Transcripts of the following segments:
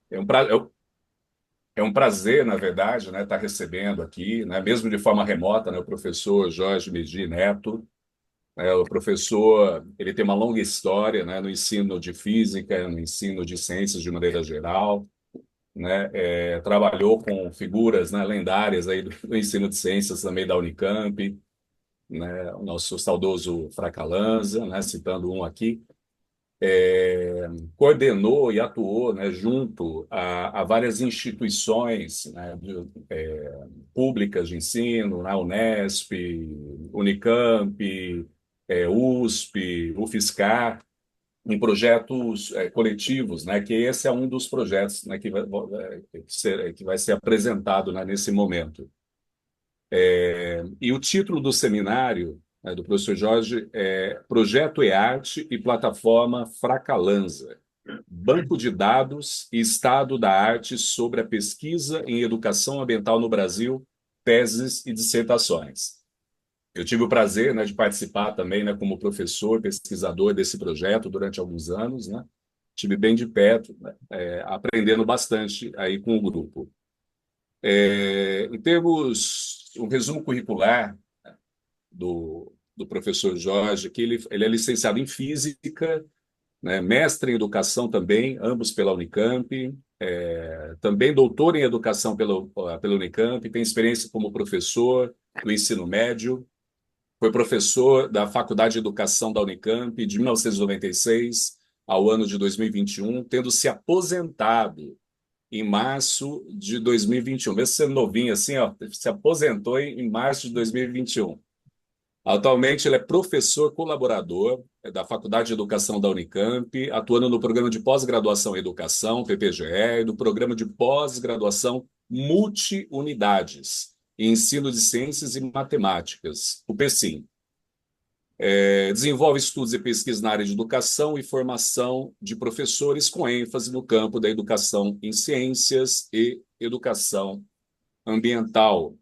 É um, pra- é um é um prazer, na verdade, né, estar recebendo aqui, né, mesmo de forma remota, né, o professor Jorge Medi Neto. O professor, ele tem uma longa história, né, no ensino de física, no ensino de ciências de maneira geral, né, trabalhou com figuras, né, lendárias aí do ensino de ciências também da Unicamp, né, o nosso saudoso Fracalanza, né, citando um aqui, coordenou e atuou, né, junto a várias instituições, né, públicas de ensino, né, Unesp, Unicamp, USP, UFSCar, em projetos coletivos, né, que esse é um dos projetos, né, que vai ser apresentado, né, nesse momento. E o título do seminário, né, do professor Jorge, é Projeto e-Arte e Plataforma Fracalanza, Banco de Dados e Estado da Arte sobre a Pesquisa em Educação Ambiental no Brasil, Teses e Dissertações. Eu tive o prazer, né, de participar também, né, como professor, pesquisador desse projeto durante alguns anos, né? Tive bem de perto, né, aprendendo bastante aí com o grupo. Em termos, um resumo curricular do professor Jorge, que ele é licenciado em Física, né, mestre em Educação também, ambos pela Unicamp, também doutor em Educação pela Unicamp, tem experiência como professor do ensino médio, foi professor da Faculdade de Educação da Unicamp de 1996 ao ano de 2021, tendo se aposentado em março de 2021. Mesmo sendo novinho assim, ó, se aposentou em março de 2021. Atualmente, ele é professor colaborador da Faculdade de Educação da Unicamp, atuando no programa de pós-graduação em educação, PPGE, e do programa de pós-graduação multi-unidades em ensino de ciências e matemáticas, o PECIM. Desenvolve estudos e pesquisas na área de educação e formação de professores, com ênfase no campo da educação em ciências e educação ambiental.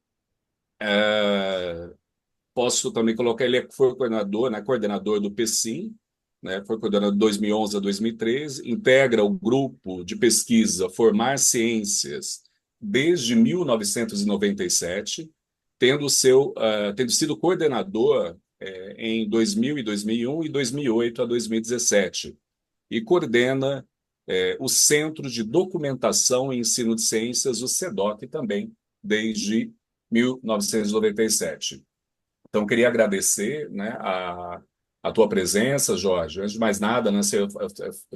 Posso também colocar, ele foi coordenador, né, coordenador do PECIM, né, foi coordenador de 2011 a 2013, integra o grupo de pesquisa Formar Ciências desde 1997, tendo sido coordenador em 2000 e 2001 e 2008 a 2017, e coordena o Centro de Documentação e Ensino de Ciências, o CEDOC, também, desde 1997. Então, queria agradecer, né, a tua presença, Jorge. Antes de mais nada, né, eu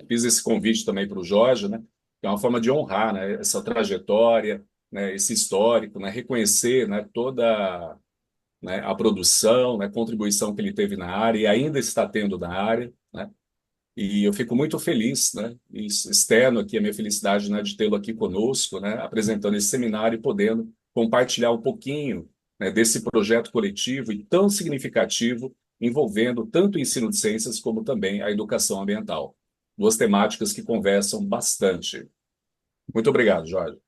fiz esse convite também para o Jorge, né, que é uma forma de honrar, né, essa trajetória, né, esse histórico, né, reconhecer, né, toda, né, a produção, né, contribuição que ele teve na área e ainda está tendo na área, né, e eu fico muito feliz, né, e externo aqui a minha felicidade, né, de tê-lo aqui conosco, né, apresentando esse seminário e podendo compartilhar um pouquinho, né, desse projeto coletivo e tão significativo, envolvendo tanto o ensino de ciências como também a educação ambiental. Duas temáticas que conversam bastante. Muito obrigado, Jorge.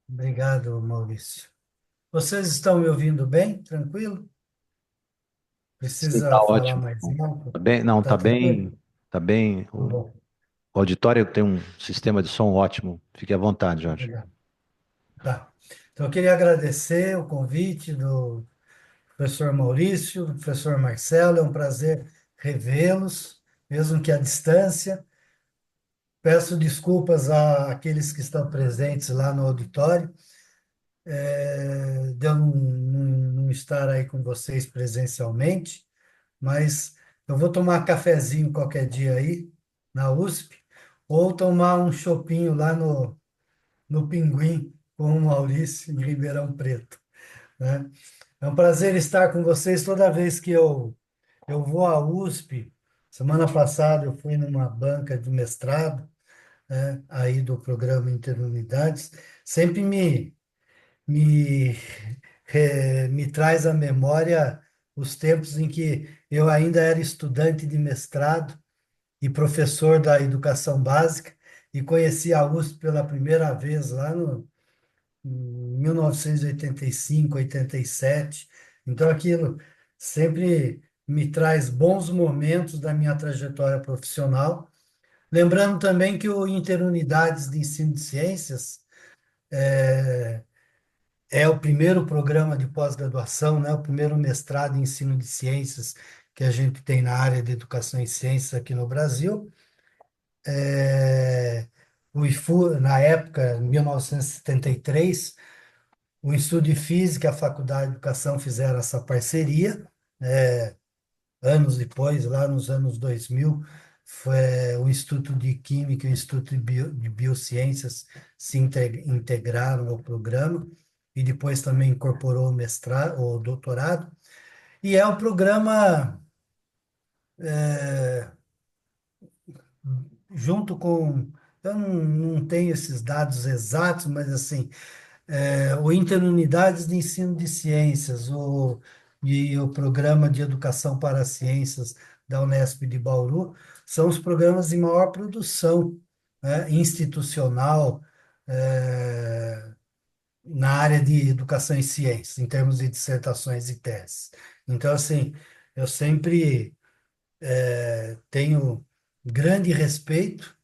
Obrigado, Maurício. Vocês estão me ouvindo bem? Tranquilo? Sim, tá Precisa falar ótimo. mais alto? Tá bem, não, Tá tranquilo? tá bem. Tá bom. O auditório tem um sistema de som ótimo. Fique à vontade, Jorge. Obrigado. Tá. Então, eu queria agradecer o convite do professor Maurício, do professor Marcelo. É um prazer revê-los, mesmo que à distância. Peço desculpas àqueles que estão presentes lá no auditório, de eu não estar aí com vocês presencialmente, mas eu vou tomar cafezinho qualquer dia aí, na USP, ou tomar um chopinho lá no Pinguim, com o Maurício, em Ribeirão Preto, né? É um prazer estar com vocês toda vez que eu vou à USP. Semana passada eu fui numa banca de mestrado, né, aí do programa Interunidades. Sempre me, me traz à memória os tempos em que eu ainda era estudante de mestrado e professor da educação básica e conheci a USP pela primeira vez lá em 1985, 87. Então, aquilo sempre me traz bons momentos da minha trajetória profissional, Lembrando também que o Interunidades de Ensino de Ciências é o primeiro programa de pós-graduação, né? O primeiro mestrado em ensino de ciências que a gente tem na área de educação e ciências aqui no Brasil. O IFU, na época, em 1973, o Instituto de Física e a Faculdade de Educação fizeram essa parceria. Anos depois, lá nos anos 2000, foi o Instituto de Química e o Instituto de Biociências se integraram ao programa e depois também incorporou o mestrado, o doutorado. E é um programa, junto com, eu não tenho esses dados exatos, mas assim, o Interunidades de Ensino de Ciências, e o Programa de Educação para as Ciências da Unesp de Bauru, são os programas de maior produção, né, institucional, na área de educação e ciências, em termos de dissertações e teses. Então, assim, eu sempre tenho grande respeito,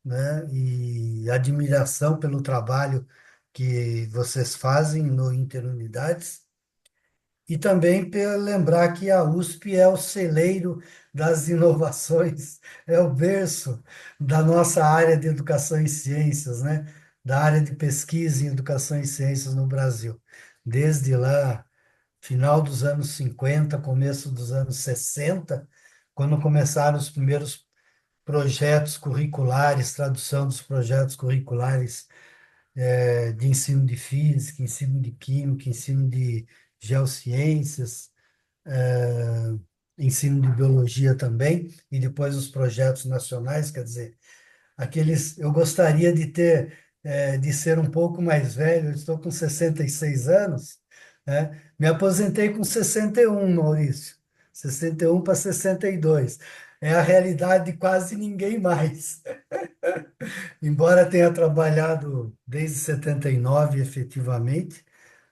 né, e admiração pelo trabalho que vocês fazem no Interunidades e também para lembrar que a USP é o celeiro das inovações, é o berço da nossa área de educação e ciências, né, da área de pesquisa em educação e ciências no Brasil. Desde lá, final dos anos 50, começo dos anos 60, quando começaram os primeiros projetos curriculares, tradução dos projetos curriculares de ensino de física, ensino de química, ensino de geociências, eh, ensino de biologia também, e depois os projetos nacionais, quer dizer, aqueles, eu gostaria de ter, de ser um pouco mais velho, eu estou com 66 anos, né? Me aposentei com 61, Maurício, 61 para 62. É a realidade de quase ninguém mais. Embora tenha trabalhado desde 79, efetivamente,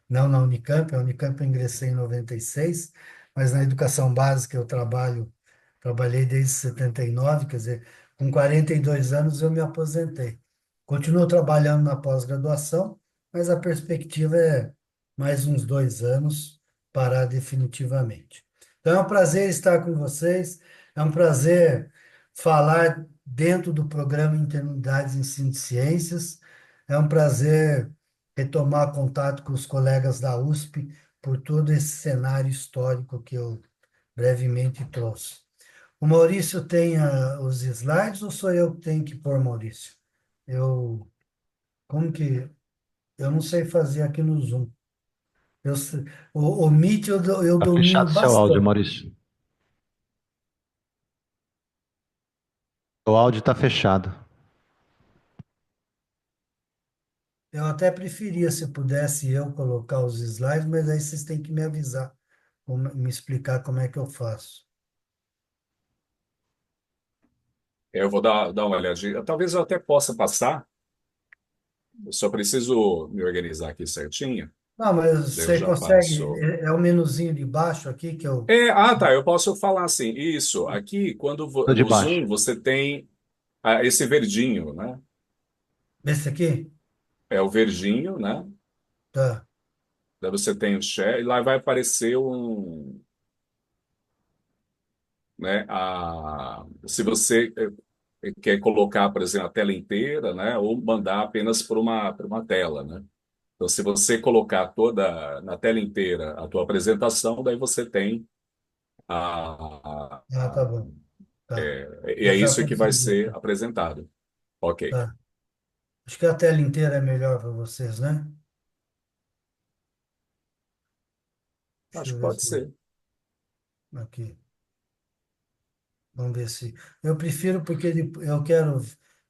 não na Unicamp, a Unicamp eu ingressei em 96, mas na educação básica eu trabalhei desde 79, quer dizer, com 42 anos eu me aposentei. Continuo trabalhando na pós-graduação, mas a perspectiva é mais uns 2 anos parar definitivamente. Então é um prazer estar com vocês, é um prazer falar dentro do programa Interunidades em Ensino de Ciências, é um prazer retomar contato com os colegas da USP por todo esse cenário histórico que eu brevemente trouxe. O Maurício tem os slides ou sou eu que tenho que pôr, Maurício? Eu, como que, eu não sei fazer aqui no Zoom. O Meet eu Tá domino fechado seu áudio, bastante. Maurício. O áudio está fechado. Eu até preferia se pudesse eu colocar os slides, mas aí vocês têm que me avisar, me explicar como é que eu faço. Eu vou dar uma olhadinha. Talvez eu até possa passar, eu só preciso me organizar aqui certinho. Não, mas Daí eu você já consegue, passo. é o menuzinho de baixo aqui que eu... Tá, eu posso falar assim. Isso, aqui, quando Tô de no baixo. Zoom você tem esse verdinho, né? Esse aqui? É o verdinho, né? Tá. Daí você tem o share e lá vai aparecer né? Se você quer colocar, por exemplo, a tela inteira, né? Ou mandar apenas para uma tela, né? Então, se você colocar toda na tela inteira a tua apresentação, daí você tem a, Ah, tá bom. Tá. e Eu é já isso que vai consegui ser aqui. apresentado. Ok. Tá. Acho que a tela inteira é melhor para vocês, né? Deixa Acho eu que ver pode se... ser. Aqui. Vamos ver se... Eu prefiro porque eu quero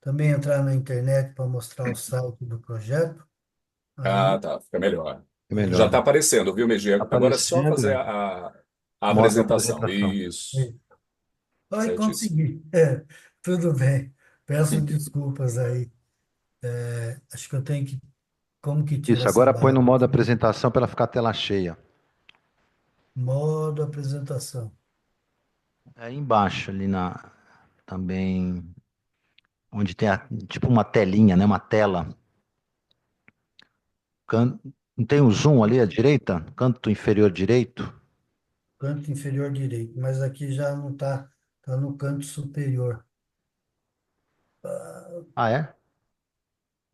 também entrar na internet para mostrar o site do projeto. Ah, Aí, tá. Fica melhor. É Já está melhor. aparecendo, viu, Megi? Agora é só Aparecendo, fazer é. a Modo apresentação. apresentação. Isso. aí. Ai, Certíssimo. consegui. Tudo bem. Peço desculpas aí. Acho que eu tenho que... Como que tira Isso, essa agora põe barra no modo aqui? apresentação para ela ficar a tela cheia. Modo apresentação. Aí embaixo, ali na. Também. onde tem tipo uma telinha, né? Uma tela. Can- Não tem o zoom ali à direita? Canto inferior direito? Canto inferior direito, mas aqui já não está, tá no canto superior. Ah, é?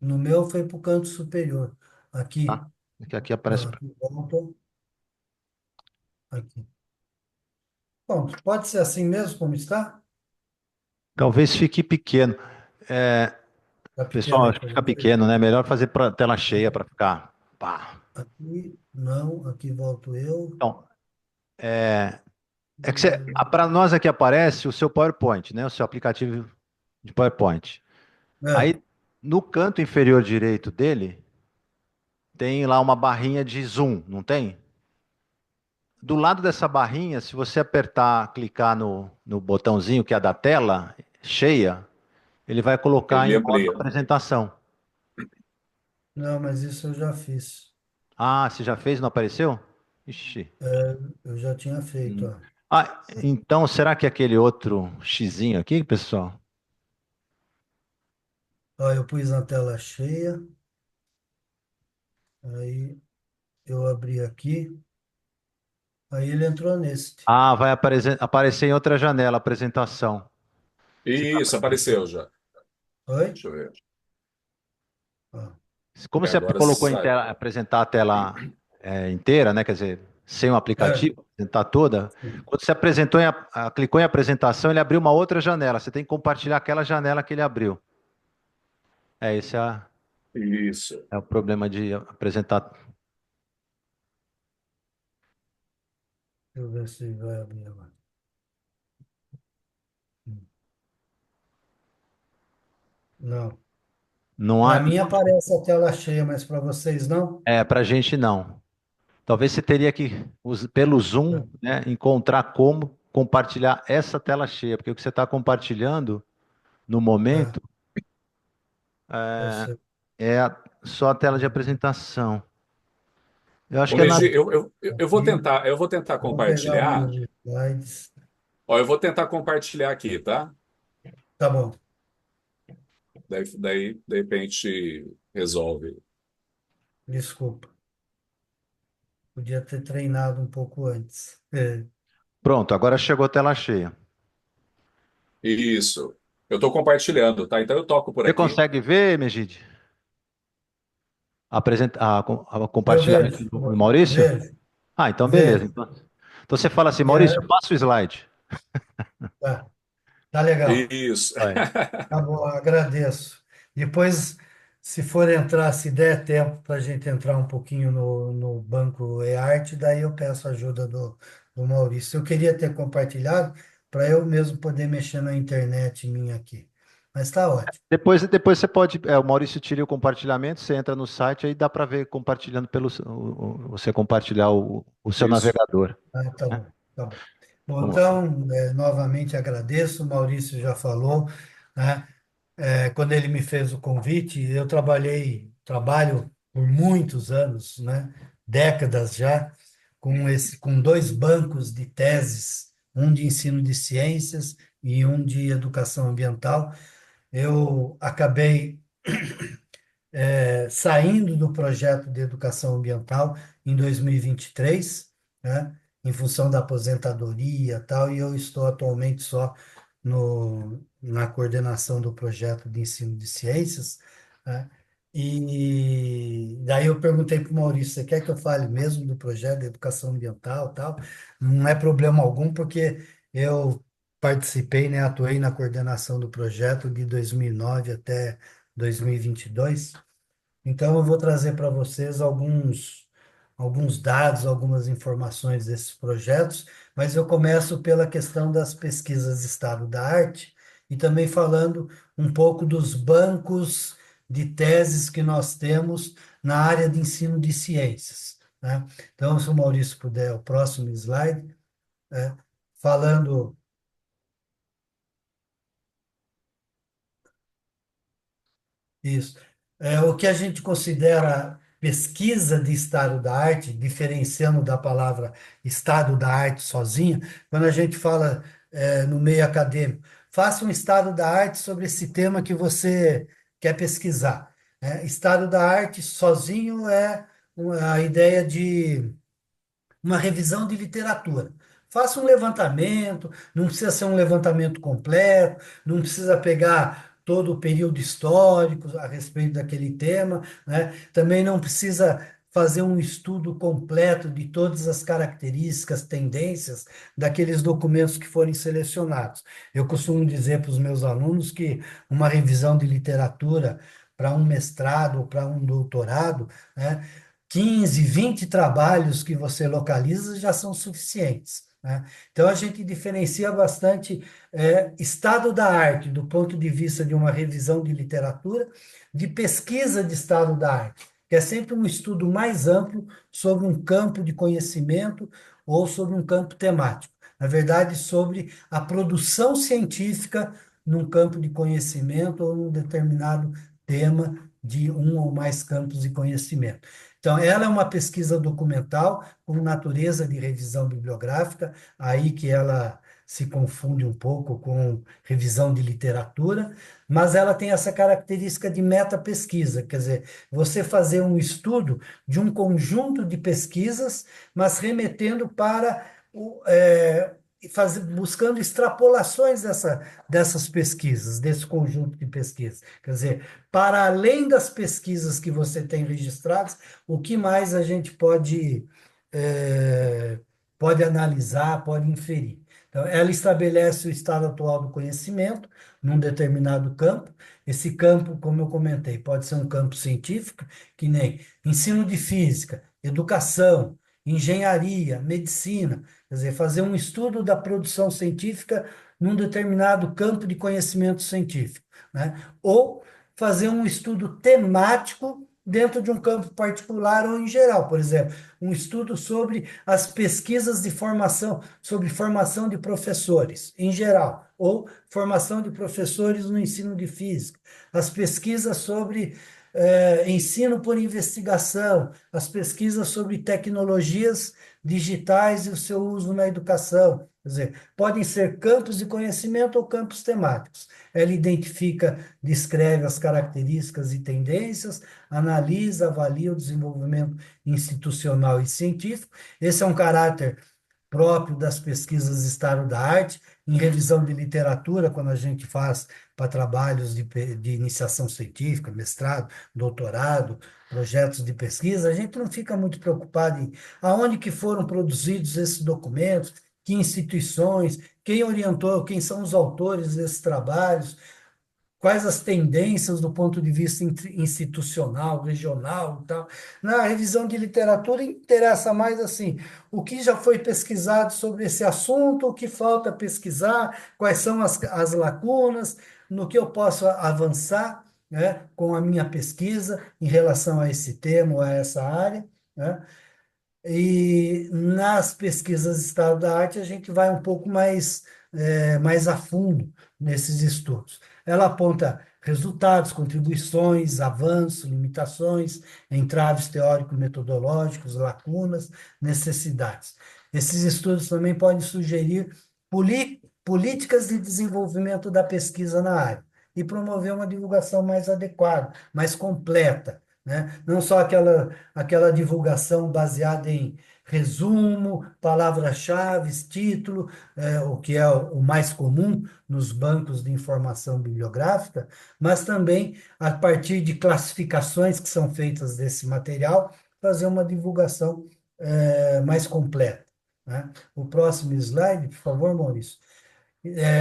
No meu foi para o canto superior. Aqui, Tá. Aqui aparece. ó, aqui volta, aqui. Bom, pode ser assim mesmo como está? Talvez fique pequeno. É, Está pequeno pessoal, aí acho que para fica você? pequeno, né? Melhor fazer para tela cheia para ficar. Pá. Aqui, não, aqui volto eu. Então, é que para nós aqui aparece o seu PowerPoint, né? O seu aplicativo de PowerPoint. É, Aí, no canto inferior direito dele, tem lá uma barrinha de zoom, não tem? Do lado dessa barrinha, se você apertar, clicar no botãozinho que é da tela cheia, ele vai colocar Ele em modo amplia. apresentação. não, mas isso eu já fiz. Ah, você já fez, não apareceu? Ixi. Eu já tinha feito, Hum. ó. Ah, então será que é aquele outro xizinho aqui, pessoal? Ó, eu pus na tela cheia, aí eu abri aqui, aí ele entrou neste. Ah, vai aparecer em outra janela, apresentação. Você tá- Isso, apareceu já. Oi? Deixa eu ver. Ó, Como É, você agora colocou em sai. tela, apresentar a tela inteira, né? Quer dizer, sem o é, aplicativo, apresentar toda. Quando você apresentou clicou em apresentação, ele abriu uma outra janela. Você tem que compartilhar aquela janela que ele abriu. Esse Isso. é o problema de apresentar. deixa eu ver se vai abrir agora. Não. Não Para há, mim aparece a tela cheia, mas para vocês não? para gente não. Talvez você teria que, pelo Zoom, É, né, encontrar como compartilhar essa tela cheia, porque o que você está compartilhando no é, momento eu sei. só a tela de apresentação. Eu acho Ô, que é na. Megi, Aqui, eu vou tentar vou pegar os compartilhar. meus slides. Ó, eu vou tentar compartilhar aqui, tá? Tá bom, Daí de repente, resolve. desculpa. Podia ter treinado um pouco antes. É, Pronto, agora chegou a tela cheia. Isso. Eu estou compartilhando, tá? Então eu toco por Você aqui. consegue ver, Megide? eu Compartilhamento vejo, do Maurício? vejo, Ah, então beleza. vejo. Então você fala assim, E Maurício, é, passa o slide. tá, tá legal. Isso. Vai. Tá bom, agradeço. Depois, se for entrar, se der tempo para a gente entrar um pouquinho no banco eArt, daí eu peço ajuda do Maurício. Eu queria ter compartilhado para eu mesmo poder mexer na internet minha aqui. Mas tá ótimo. Depois você pode, o Maurício tira o compartilhamento, você entra no site, aí dá para ver compartilhando você compartilhar o seu Isso. navegador, Ah, tá né? bom, tá bom. Bom, Vamos lá. então, novamente agradeço, o Maurício já falou, né? Quando ele me fez o convite, eu trabalho por muitos anos, né? Décadas já, com dois bancos de teses, um de ensino de ciências e um de educação ambiental. Eu acabei saindo do projeto de educação ambiental em 2023, né, em função da aposentadoria e tal, e eu estou atualmente só na coordenação do projeto de ensino de ciências, né, e daí eu perguntei para o Maurício, você quer que eu fale mesmo do projeto de educação ambiental e tal? Não é problema algum, porque eu participei, né, atuei na coordenação do projeto de 2009 até 2022. Então, eu vou trazer para vocês alguns dados, algumas informações desses projetos, mas eu começo pela questão das pesquisas de estado da arte e também falando um pouco dos bancos de teses que nós temos na área de ensino de ciências, né? Então, se o Maurício puder, o próximo slide, né? Falando isso. O que a gente considera pesquisa de estado da arte, diferenciando da palavra estado da arte sozinha, quando a gente fala, no meio acadêmico, faça um estado da arte sobre esse tema que você quer pesquisar. Né? Estado da arte sozinho é a ideia de uma revisão de literatura. Faça um levantamento, não precisa ser um levantamento completo, não precisa pegar todo o período histórico a respeito daquele tema, né? Também não precisa fazer um estudo completo de todas as características, tendências daqueles documentos que forem selecionados. Eu costumo dizer para os meus alunos que uma revisão de literatura para um mestrado ou para um doutorado, né? 15, 20 trabalhos que você localiza já são suficientes, né? Então, a gente diferencia bastante estado da arte, do ponto de vista de uma revisão de literatura, de pesquisa de estado da arte, que é sempre um estudo mais amplo sobre um campo de conhecimento ou sobre um campo temático. Na verdade, sobre a produção científica num campo de conhecimento ou num determinado tema de um ou mais campos de conhecimento. Então, ela é uma pesquisa documental com natureza de revisão bibliográfica, aí que ela se confunde um pouco com revisão de literatura, mas ela tem essa característica de meta-pesquisa, quer dizer, você fazer um estudo de um conjunto de pesquisas, mas remetendo para buscando extrapolações dessas pesquisas, desse conjunto de pesquisas. Quer dizer, para além das pesquisas que você tem registradas, o que mais a gente pode analisar, pode inferir. Então, ela estabelece o estado atual do conhecimento num determinado campo. Esse campo, como eu comentei, pode ser um campo científico, que nem ensino de física, educação, engenharia, medicina, quer dizer, fazer um estudo da produção científica num determinado campo de conhecimento científico, né? Ou fazer um estudo temático dentro de um campo particular ou em geral. Por exemplo, um estudo sobre as pesquisas de formação, sobre formação de professores em geral, ou formação de professores no ensino de física, as pesquisas sobre ensino por investigação, as pesquisas sobre tecnologias digitais e o seu uso na educação. Quer dizer, podem ser campos de conhecimento ou campos temáticos. Ela identifica, descreve as características e tendências, analisa, avalia o desenvolvimento institucional e científico. Esse é um caráter próprio das pesquisas de estado da arte, em revisão de literatura, quando a gente faz para trabalhos de iniciação científica, mestrado, doutorado, projetos de pesquisa, a gente não fica muito preocupado em aonde que foram produzidos esses documentos, que instituições, quem orientou, quem são os autores desses trabalhos, quais as tendências do ponto de vista institucional, regional e tal. Na revisão de literatura interessa mais assim, o que já foi pesquisado sobre esse assunto, o que falta pesquisar, quais são as lacunas, no que eu posso avançar, né, com a minha pesquisa em relação a esse tema ou a essa área, né? E nas pesquisas de estado da arte, a gente vai um pouco mais a fundo nesses estudos. Ela aponta resultados, contribuições, avanços, limitações, entraves teórico-metodológicos, lacunas, necessidades. Esses estudos também podem sugerir políticas de desenvolvimento da pesquisa na área e promover uma divulgação mais adequada, mais completa, né? Não só aquela divulgação baseada em resumo, palavras-chave, título, o que é o mais comum nos bancos de informação bibliográfica, mas também a partir de classificações que são feitas desse material, fazer uma divulgação mais completa, né? O próximo slide, por favor, Maurício.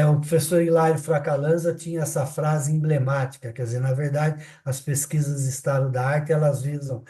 O professor Hilário Fracalanza tinha essa frase emblemática, quer dizer, na verdade, as pesquisas de estado da arte, elas visam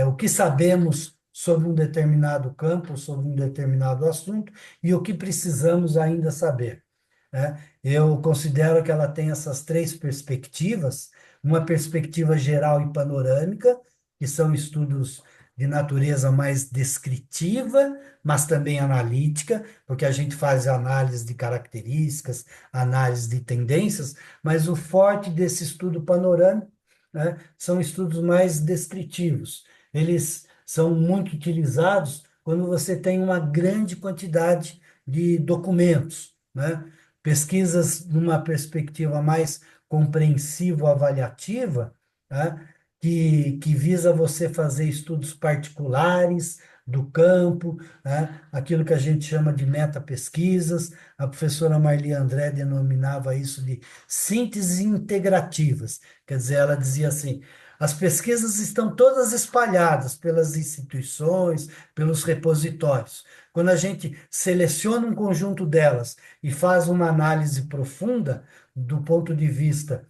o que sabemos sobre um determinado campo, sobre um determinado assunto, e o que precisamos ainda saber, né? Eu considero que ela tem essas três perspectivas, uma perspectiva geral e panorâmica, que são estudos de natureza mais descritiva, mas também analítica, porque a gente faz análise de características, análise de tendências, mas o forte desse estudo panorâmico, né, são estudos mais descritivos. Eles são muito utilizados quando você tem uma grande quantidade de documentos, né? pesquisas numa perspectiva mais compreensivo-avaliativa, tá? Que visa você fazer estudos particulares do campo, né? Aquilo que a gente chama de meta-pesquisas. A professora Marli André denominava isso de sínteses integrativas. Quer dizer, ela dizia assim: as pesquisas estão todas espalhadas pelas instituições, pelos repositórios. Quando a gente seleciona um conjunto delas e faz uma análise profunda do ponto de vista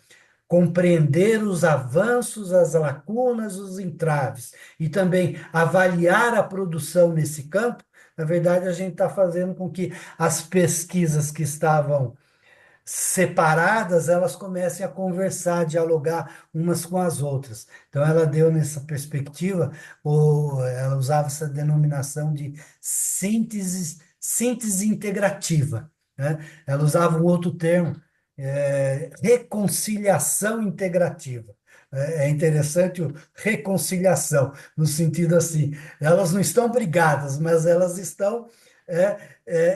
compreender os avanços, as lacunas, os entraves e também avaliar a produção nesse campo, na verdade, a gente está fazendo com que as pesquisas que estavam separadas, elas comecem a conversar, a dialogar umas com as outras. Então, ela deu nessa perspectiva, ou ela usava essa denominação de síntese integrativa, né? Ela usava um outro termo, reconciliação integrativa. É interessante o reconciliação, no sentido assim, elas não estão brigadas, mas elas estão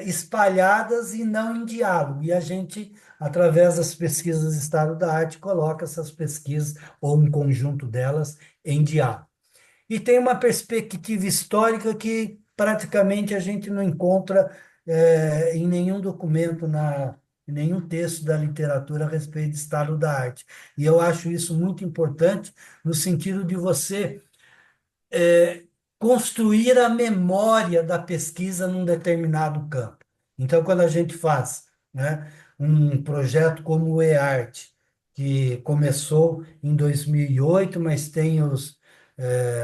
espalhadas e não em diálogo. E a gente, através das pesquisas de estado da arte, coloca essas pesquisas, ou um conjunto delas, em diálogo. E tem uma perspectiva histórica que praticamente a gente não encontra em nenhum documento, em nenhum texto da literatura a respeito de estado da arte. E eu acho isso muito importante no sentido de você construir a memória da pesquisa num determinado campo. Então, quando a gente faz, né, um projeto como o eArt, que começou em 2008, mas tem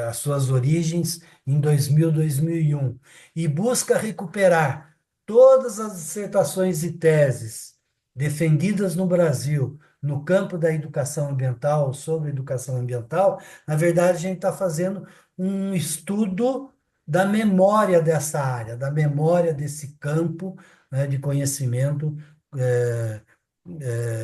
as suas origens em 2000, 2001, e busca recuperar todas as dissertações e teses defendidas no Brasil no campo da educação ambiental, sobre educação ambiental, na verdade, a gente está fazendo um estudo da memória dessa área, da memória desse campo, né, de conhecimento, eh,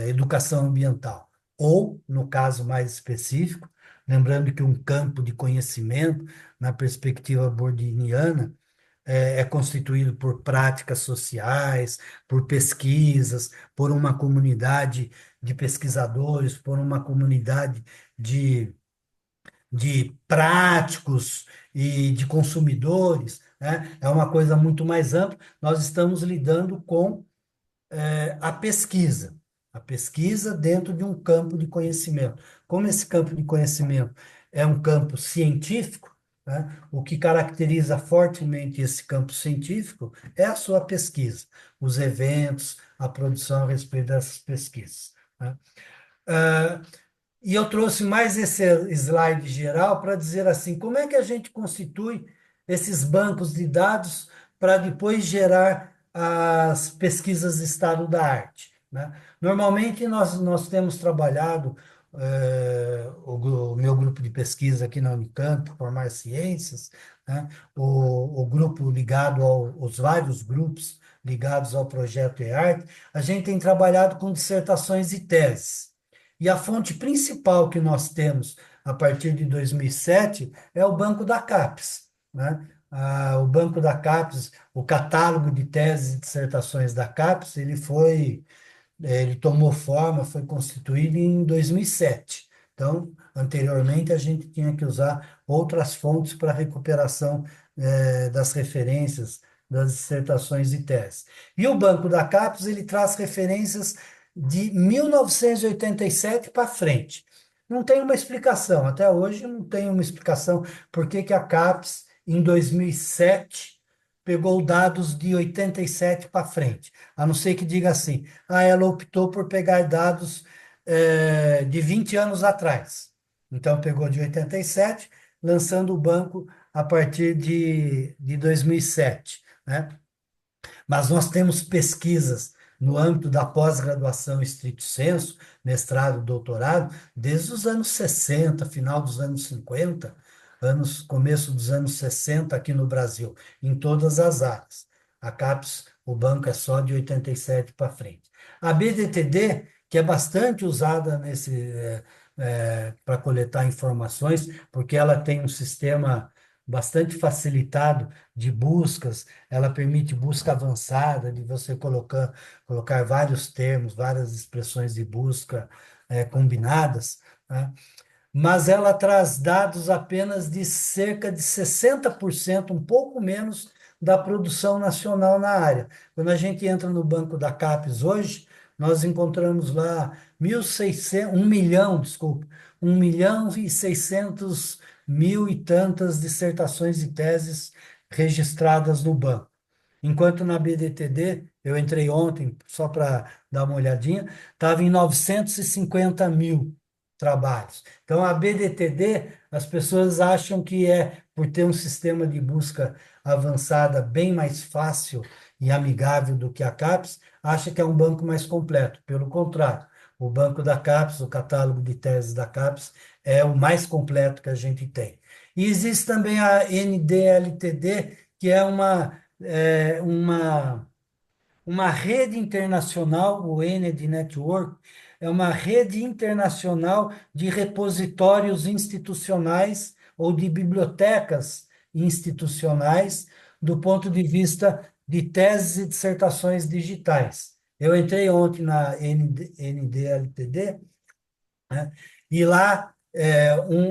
educação ambiental. Ou, no caso mais específico, lembrando que um campo de conhecimento, na perspectiva bourdieuiana, é constituído por práticas sociais, por pesquisas, por uma comunidade de pesquisadores, por uma comunidade de práticos e de consumidores, né? É uma coisa muito mais ampla. Nós estamos lidando com a pesquisa dentro de um campo de conhecimento. Como esse campo de conhecimento é um campo científico, né? O que caracteriza fortemente esse campo científico é a sua pesquisa, os eventos, a produção a respeito dessas pesquisas, né? Ah, e eu trouxe mais esse slide geral para dizer assim, como é que a gente constitui esses bancos de dados para depois gerar as pesquisas de estado da arte, né? Normalmente nós temos trabalhado, o meu grupo de pesquisa aqui na Unicamp, Formar Ciências, né? O grupo ligado os vários grupos ligados ao projeto eArt, a gente tem trabalhado com dissertações e teses. E a fonte principal que nós temos a partir de 2007 é o Banco da CAPES, né? O Banco da CAPES, o catálogo de teses e dissertações da CAPES, ele tomou forma, foi constituído em 2007. Então, anteriormente, a gente tinha que usar outras fontes para recuperação das referências das dissertações e teses. E o Banco da CAPES, ele traz referências de 1987 para frente. Não tem uma explicação, até hoje não tem uma explicação por que a CAPES, em 2007, pegou dados de 87 para frente. A não ser que diga assim, ela optou por pegar dados de 20 anos atrás. Então, pegou de 87, lançando o banco a partir de 2007, né? Mas nós temos pesquisas no âmbito da pós-graduação estricto sensu, mestrado, doutorado, desde os anos 60, final dos anos 50, começo dos anos 60 aqui no Brasil, em todas as áreas. A CAPES, o banco é só de 87 para frente. A BDTD, que é bastante usada para coletar informações, porque ela tem um sistema bastante facilitado de buscas, ela permite busca avançada, de você colocar vários termos, várias expressões de busca combinadas, né? Mas ela traz dados apenas de cerca de 60%, um pouco menos, da produção nacional na área. Quando a gente entra no banco da CAPES hoje, nós encontramos lá 1.600, 1 milhão, desculpa, 1.600.000 e tantas dissertações e teses registradas no banco. Enquanto na BDTD, eu entrei ontem só para dar uma olhadinha, estava em 950.000 trabalhos. Então, a BDTD, as pessoas acham que por ter um sistema de busca avançada bem mais fácil e amigável do que a CAPES, acha que é um banco mais completo. Pelo contrário, o banco da CAPES, o catálogo de teses da CAPES, é o mais completo que a gente tem. E existe também a NDLTD, que é uma rede internacional, o Ened Network, é uma rede internacional de repositórios institucionais ou de bibliotecas institucionais do ponto de vista de teses e dissertações digitais. Eu entrei ontem na NDLTD, né? E lá,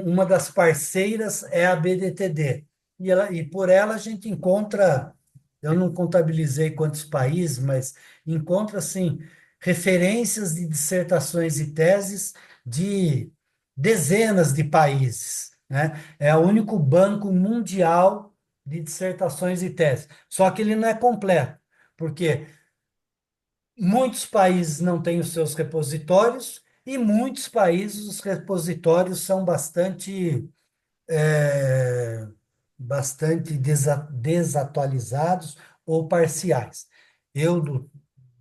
uma das parceiras é a BDTD. E por ela a gente encontra, eu não contabilizei quantos países, mas encontra, assim, referências de dissertações e teses de dezenas de países, né? É o único banco mundial de dissertações e teses. Só que ele não é completo, porque muitos países não têm os seus repositórios e muitos países os repositórios são é, bastante desatualizados ou parciais.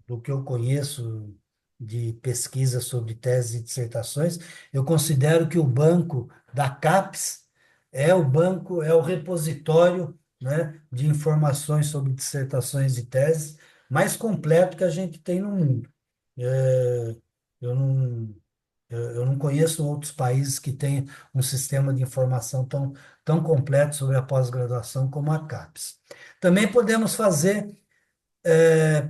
Do que eu conheço de pesquisa sobre teses e dissertações, eu considero que o banco da CAPES é o repositório, né, de informações sobre dissertações e teses mais completo que a gente tem no mundo. É, eu não, eu não conheço outros países que têm um sistema de informação tão completo sobre a pós-graduação como a CAPES. Também podemos fazer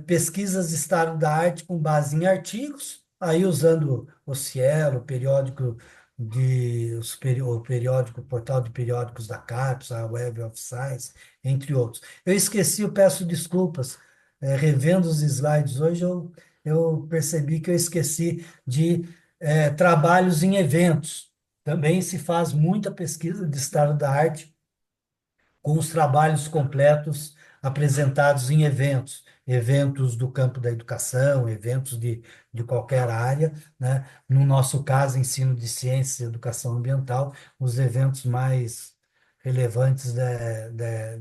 pesquisas de estado da arte com base em artigos, aí usando o Cielo, o periódico, o portal de periódicos da CAPES, a Web of Science, entre outros. Eu esqueci, eu peço desculpas, revendo os slides hoje, eu percebi que eu esqueci de trabalhos em eventos. Também se faz muita pesquisa de estado da arte com os trabalhos completos apresentados em eventos do campo da educação, eventos de qualquer área, né? No nosso caso, ensino de ciências e educação ambiental, os eventos mais relevantes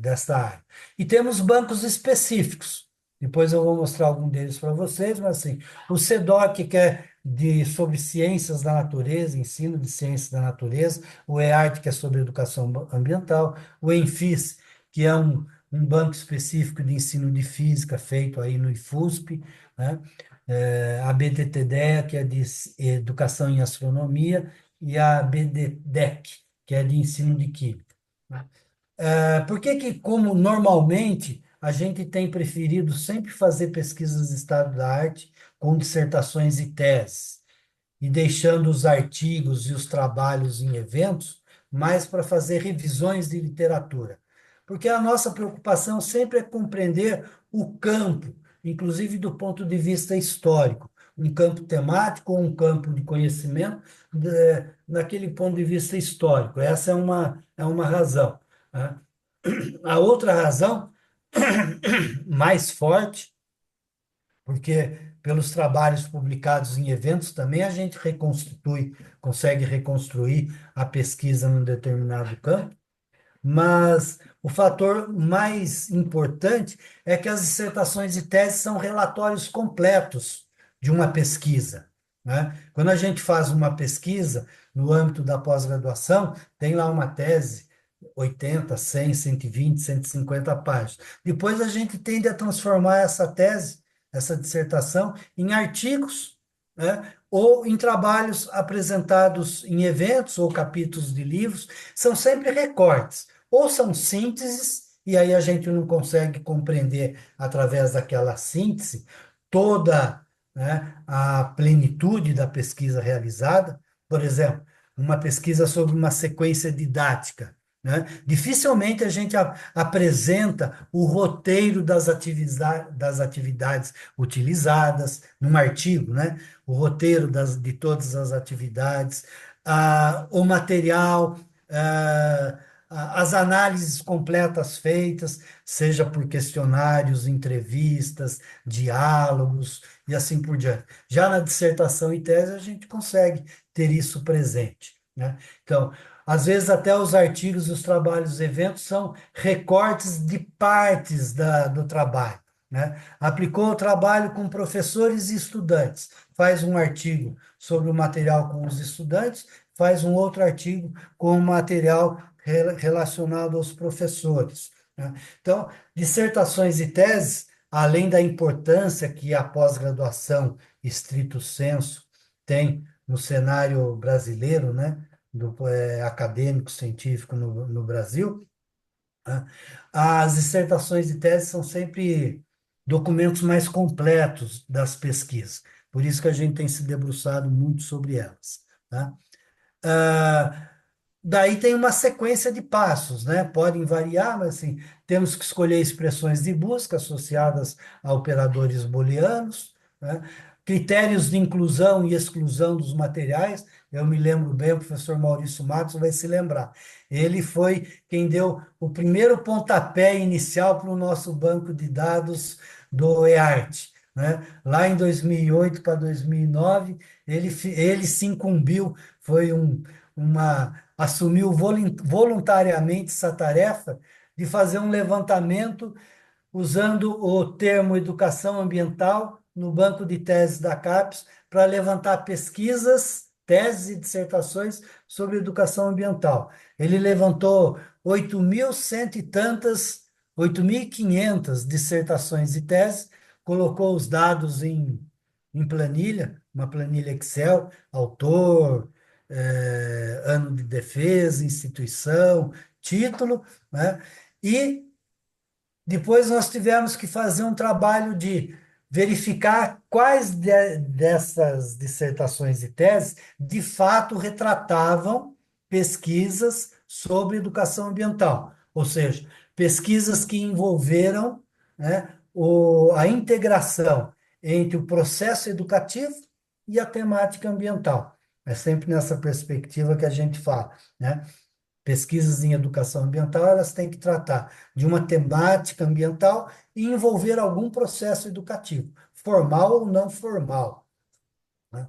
desta área. E temos bancos específicos. Depois eu vou mostrar algum deles para vocês, mas assim, o CEDOC, que é sobre ciências da natureza, ensino de ciências da natureza, o EART, que é sobre educação ambiental, o ENFIS, que é um banco específico de ensino de física feito aí no IFUSP, né? A BDTDEA, que é de educação em astronomia, e a BDDEC, que é de ensino de química, né? Por que que, como normalmente, a gente tem preferido sempre fazer pesquisas de estado da arte com dissertações e teses? E deixando os artigos e os trabalhos em eventos, mais para fazer revisões de literatura. Porque a nossa preocupação sempre é compreender o campo, inclusive do ponto de vista histórico, um campo temático ou um campo de conhecimento, naquele ponto de vista histórico. Essa é uma razão, né? A outra razão, mais forte, porque pelos trabalhos publicados em eventos também a gente consegue reconstruir a pesquisa num determinado campo, mas o fator mais importante é que as dissertações e teses são relatórios completos de uma pesquisa, né? Quando a gente faz uma pesquisa no âmbito da pós-graduação, tem lá uma tese, 80, 100, 120, 150 páginas. Depois a gente tende a transformar essa tese, essa dissertação, em artigos, né? Ou em trabalhos apresentados em eventos ou capítulos de livros, são sempre recortes. ou são sínteses, e aí a gente não consegue compreender através daquela síntese toda, né, a plenitude da pesquisa realizada. Por exemplo, uma pesquisa sobre uma sequência didática, né? Dificilmente a gente apresenta o roteiro das atividades utilizadas num artigo, né? O roteiro de todas as atividades, o material, ah, as análises completas feitas, seja por questionários, entrevistas, diálogos e assim por diante. Já na dissertação e tese, a gente consegue ter isso presente, né? Então, às vezes até os artigos, os trabalhos, os eventos são recortes de partes do trabalho, né? Aplicou o trabalho com professores e estudantes, faz um artigo sobre o material com os estudantes, faz um outro artigo com o material relacionado aos professores, né? Então, dissertações e teses, além da importância que a pós-graduação, estrito sensu, tem no cenário brasileiro, né? Acadêmico, científico no Brasil, né? As dissertações e teses são sempre documentos mais completos das pesquisas. Por isso que a gente tem se debruçado muito sobre elas, tá? Ah, Daí tem uma sequência de passos, né? Podem variar, mas assim, temos que escolher expressões de busca associadas a operadores booleanos, né? Critérios de inclusão e exclusão dos materiais. Eu me lembro bem, o professor Maurício Matos vai se lembrar. Ele foi quem deu o primeiro pontapé inicial para o nosso banco de dados do EART, né? Lá em 2008 para 2009, ele se incumbiu, foi assumiu voluntariamente essa tarefa de fazer um levantamento usando o termo educação ambiental no banco de teses da CAPES para levantar pesquisas, teses e dissertações sobre educação ambiental. Ele levantou 8.100 e tantas, 8.500 dissertações e teses, colocou os dados em planilha, uma planilha Excel, autor, ano de defesa, instituição, título, né? E depois nós tivemos que fazer um trabalho de verificar quais dessas dissertações e teses de fato retratavam pesquisas sobre educação ambiental, ou seja, pesquisas que envolveram, né, a integração entre o processo educativo e a temática ambiental. É sempre nessa perspectiva que a gente fala, né? Pesquisas em educação ambiental, elas têm que tratar de uma temática ambiental e envolver algum processo educativo, formal ou não formal, né?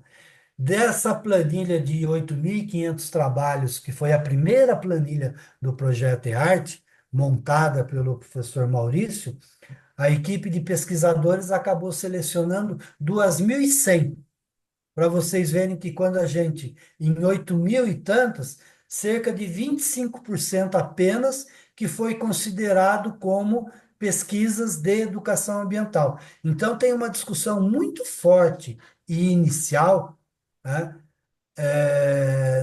Dessa planilha de 8.500 trabalhos, que foi a primeira planilha do projeto EARTE, montada pelo professor Maurício, a equipe de pesquisadores acabou selecionando 2.100, para vocês verem que quando a gente, em 8.000 e tantas, cerca de 25% apenas que foi considerado como pesquisas de educação ambiental. Então, tem uma discussão muito forte e inicial, né,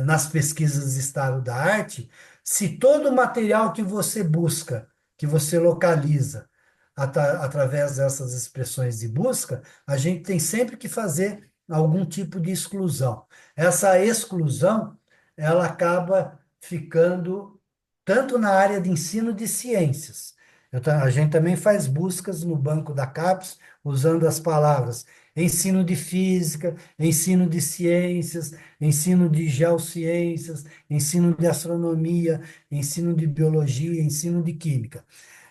nas pesquisas de estado da arte, se todo o material que você busca, que você localiza, através dessas expressões de busca, a gente tem sempre que fazer algum tipo de exclusão. Essa exclusão, ela acaba ficando tanto na área de ensino de ciências. A gente também faz buscas no banco da CAPES, usando as palavras ensino de física, ensino de ciências, ensino de geociências, ensino de astronomia, ensino de biologia, ensino de química.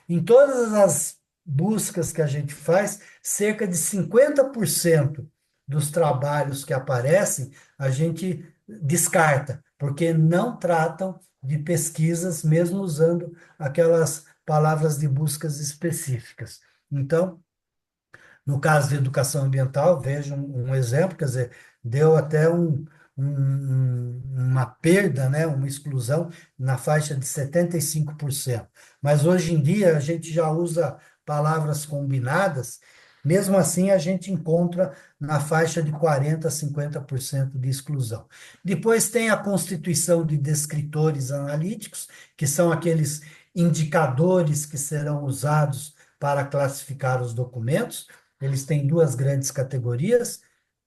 Em todas as buscas que a gente faz, cerca de 50% dos trabalhos que aparecem, a gente descarta, porque não tratam de pesquisas, mesmo usando aquelas palavras de buscas específicas. Então, no caso de educação ambiental, veja um exemplo, quer dizer, deu até uma perda, né, uma exclusão na faixa de 75%. Mas hoje em dia a gente já usa palavras combinadas, mesmo assim a gente encontra na faixa de 40% a 50% de exclusão. Depois tem a constituição de descritores analíticos, que são aqueles indicadores que serão usados para classificar os documentos. Eles têm duas grandes categorias,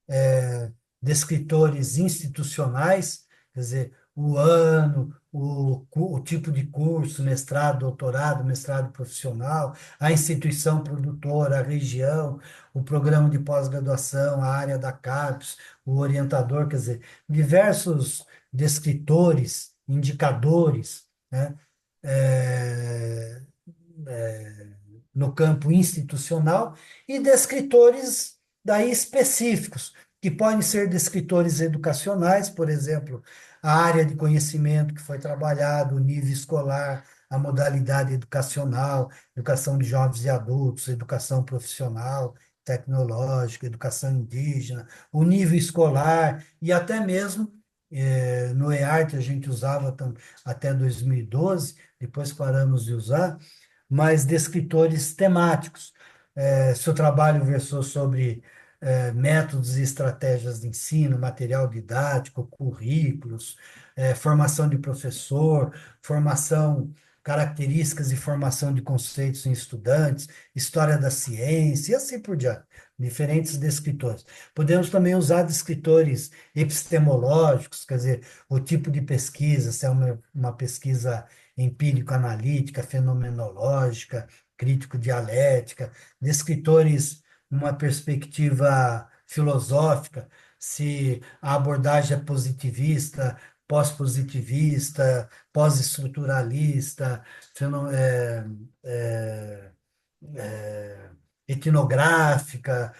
é, descritores institucionais, quer dizer, o ano, o tipo de curso, mestrado, doutorado, mestrado profissional, a instituição produtora, a região, o programa de pós-graduação, a área da CAPES, o orientador, quer dizer, diversos descritores, indicadores, né? É, no campo institucional e descritores daí específicos, que podem ser descritores educacionais, por exemplo, a área de conhecimento que foi trabalhado, o nível escolar, a modalidade educacional, educação de jovens e adultos, educação profissional, tecnológica, educação indígena, o nível escolar e até mesmo no EART a gente usava até 2012, depois paramos de usar, mas descritores temáticos. Seu trabalho versou sobre métodos e estratégias de ensino, material didático, currículos, formação de professor, formação, características e formação de conceitos em estudantes, história da ciência e assim por diante. Diferentes descritores. Podemos também usar descritores epistemológicos, quer dizer, o tipo de pesquisa, se é uma pesquisa empírico-analítica, fenomenológica, crítico-dialética, descritores numa perspectiva filosófica, se a abordagem é positivista, pós-positivista, pós-estruturalista, é, é, etnográfica,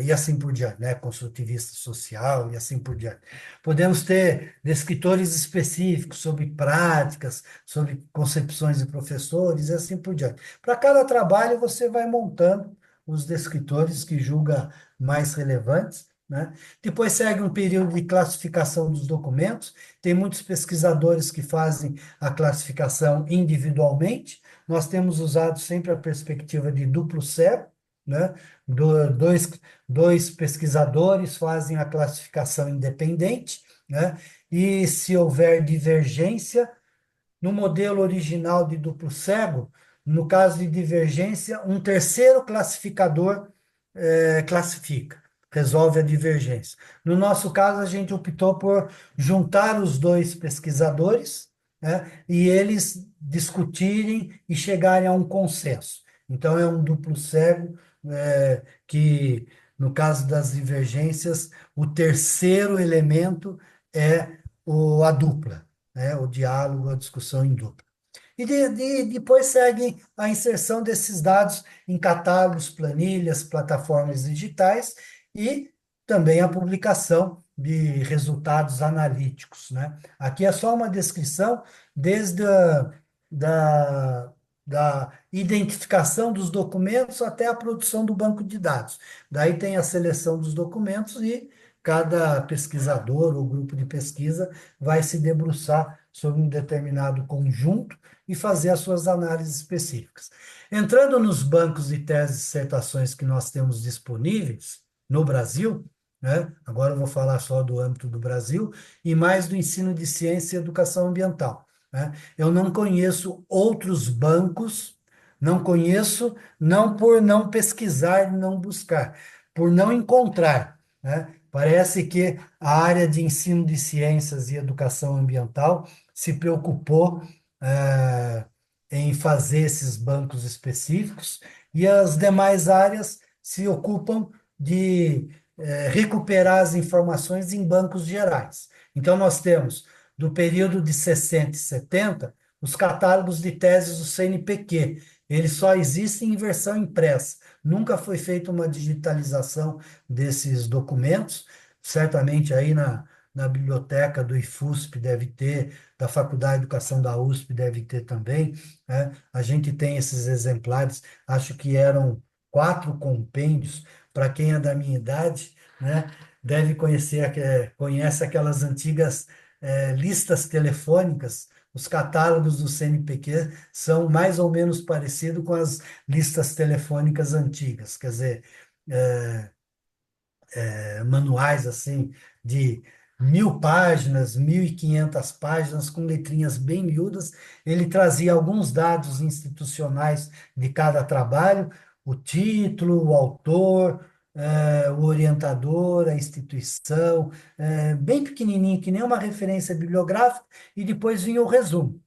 e assim por diante, né? Construtivista social e assim por diante. Podemos ter descritores específicos sobre práticas, sobre concepções de professores e assim por diante. Para cada trabalho, você vai montando os descritores que julga mais relevantes, né? Depois segue um período de classificação dos documentos. Tem muitos pesquisadores que fazem a classificação individualmente. Nós temos usado sempre a perspectiva de duplo cego, né? Dois pesquisadores fazem a classificação independente, né? E se houver divergência, no modelo original de duplo cego, no caso de divergência, um terceiro classificador classifica, resolve a divergência. No nosso caso, a gente optou por juntar os dois pesquisadores, né, e eles discutirem e chegarem a um consenso. Então, é um duplo cego que, no caso das divergências, o terceiro elemento é a dupla, né, o diálogo, a discussão em dupla. E depois segue a inserção desses dados em catálogos, planilhas, plataformas digitais e também a publicação de resultados analíticos, né? Aqui é só uma descrição desde da, da identificação dos documentos até a produção do banco de dados. Daí tem a seleção dos documentos e cada pesquisador ou grupo de pesquisa vai se debruçar sobre um determinado conjunto e fazer as suas análises específicas. Entrando nos bancos de teses e dissertações que nós temos disponíveis no Brasil, né? Agora eu vou falar só do âmbito do Brasil e mais do ensino de ciência e educação ambiental, né? Eu não conheço outros bancos, não conheço, não por não pesquisar, não buscar, por não encontrar, né? Parece que a área de ensino de ciências e educação ambiental se preocupou em fazer esses bancos específicos e as demais áreas se ocupam de recuperar as informações em bancos gerais. Então, nós temos, do período de 60 e 70, os catálogos de teses do CNPq. Eles só existem em versão impressa. Nunca foi feita uma digitalização desses documentos. Certamente aí na biblioteca do IFUSP deve ter, da Faculdade de Educação da USP deve ter também, né? A gente tem esses exemplares, acho que eram 4 compêndios, para quem é da minha idade, né? Deve conhecer, conhece aquelas antigas listas telefônicas, os catálogos do CNPq são mais ou menos parecidos com as listas telefônicas antigas, quer dizer, manuais assim de 1000 páginas, 1500 páginas, com letrinhas bem miúdas. Ele trazia alguns dados institucionais de cada trabalho, o título, o autor, o orientador, a instituição, bem pequenininho, que nem uma referência bibliográfica, e depois vinha o resumo,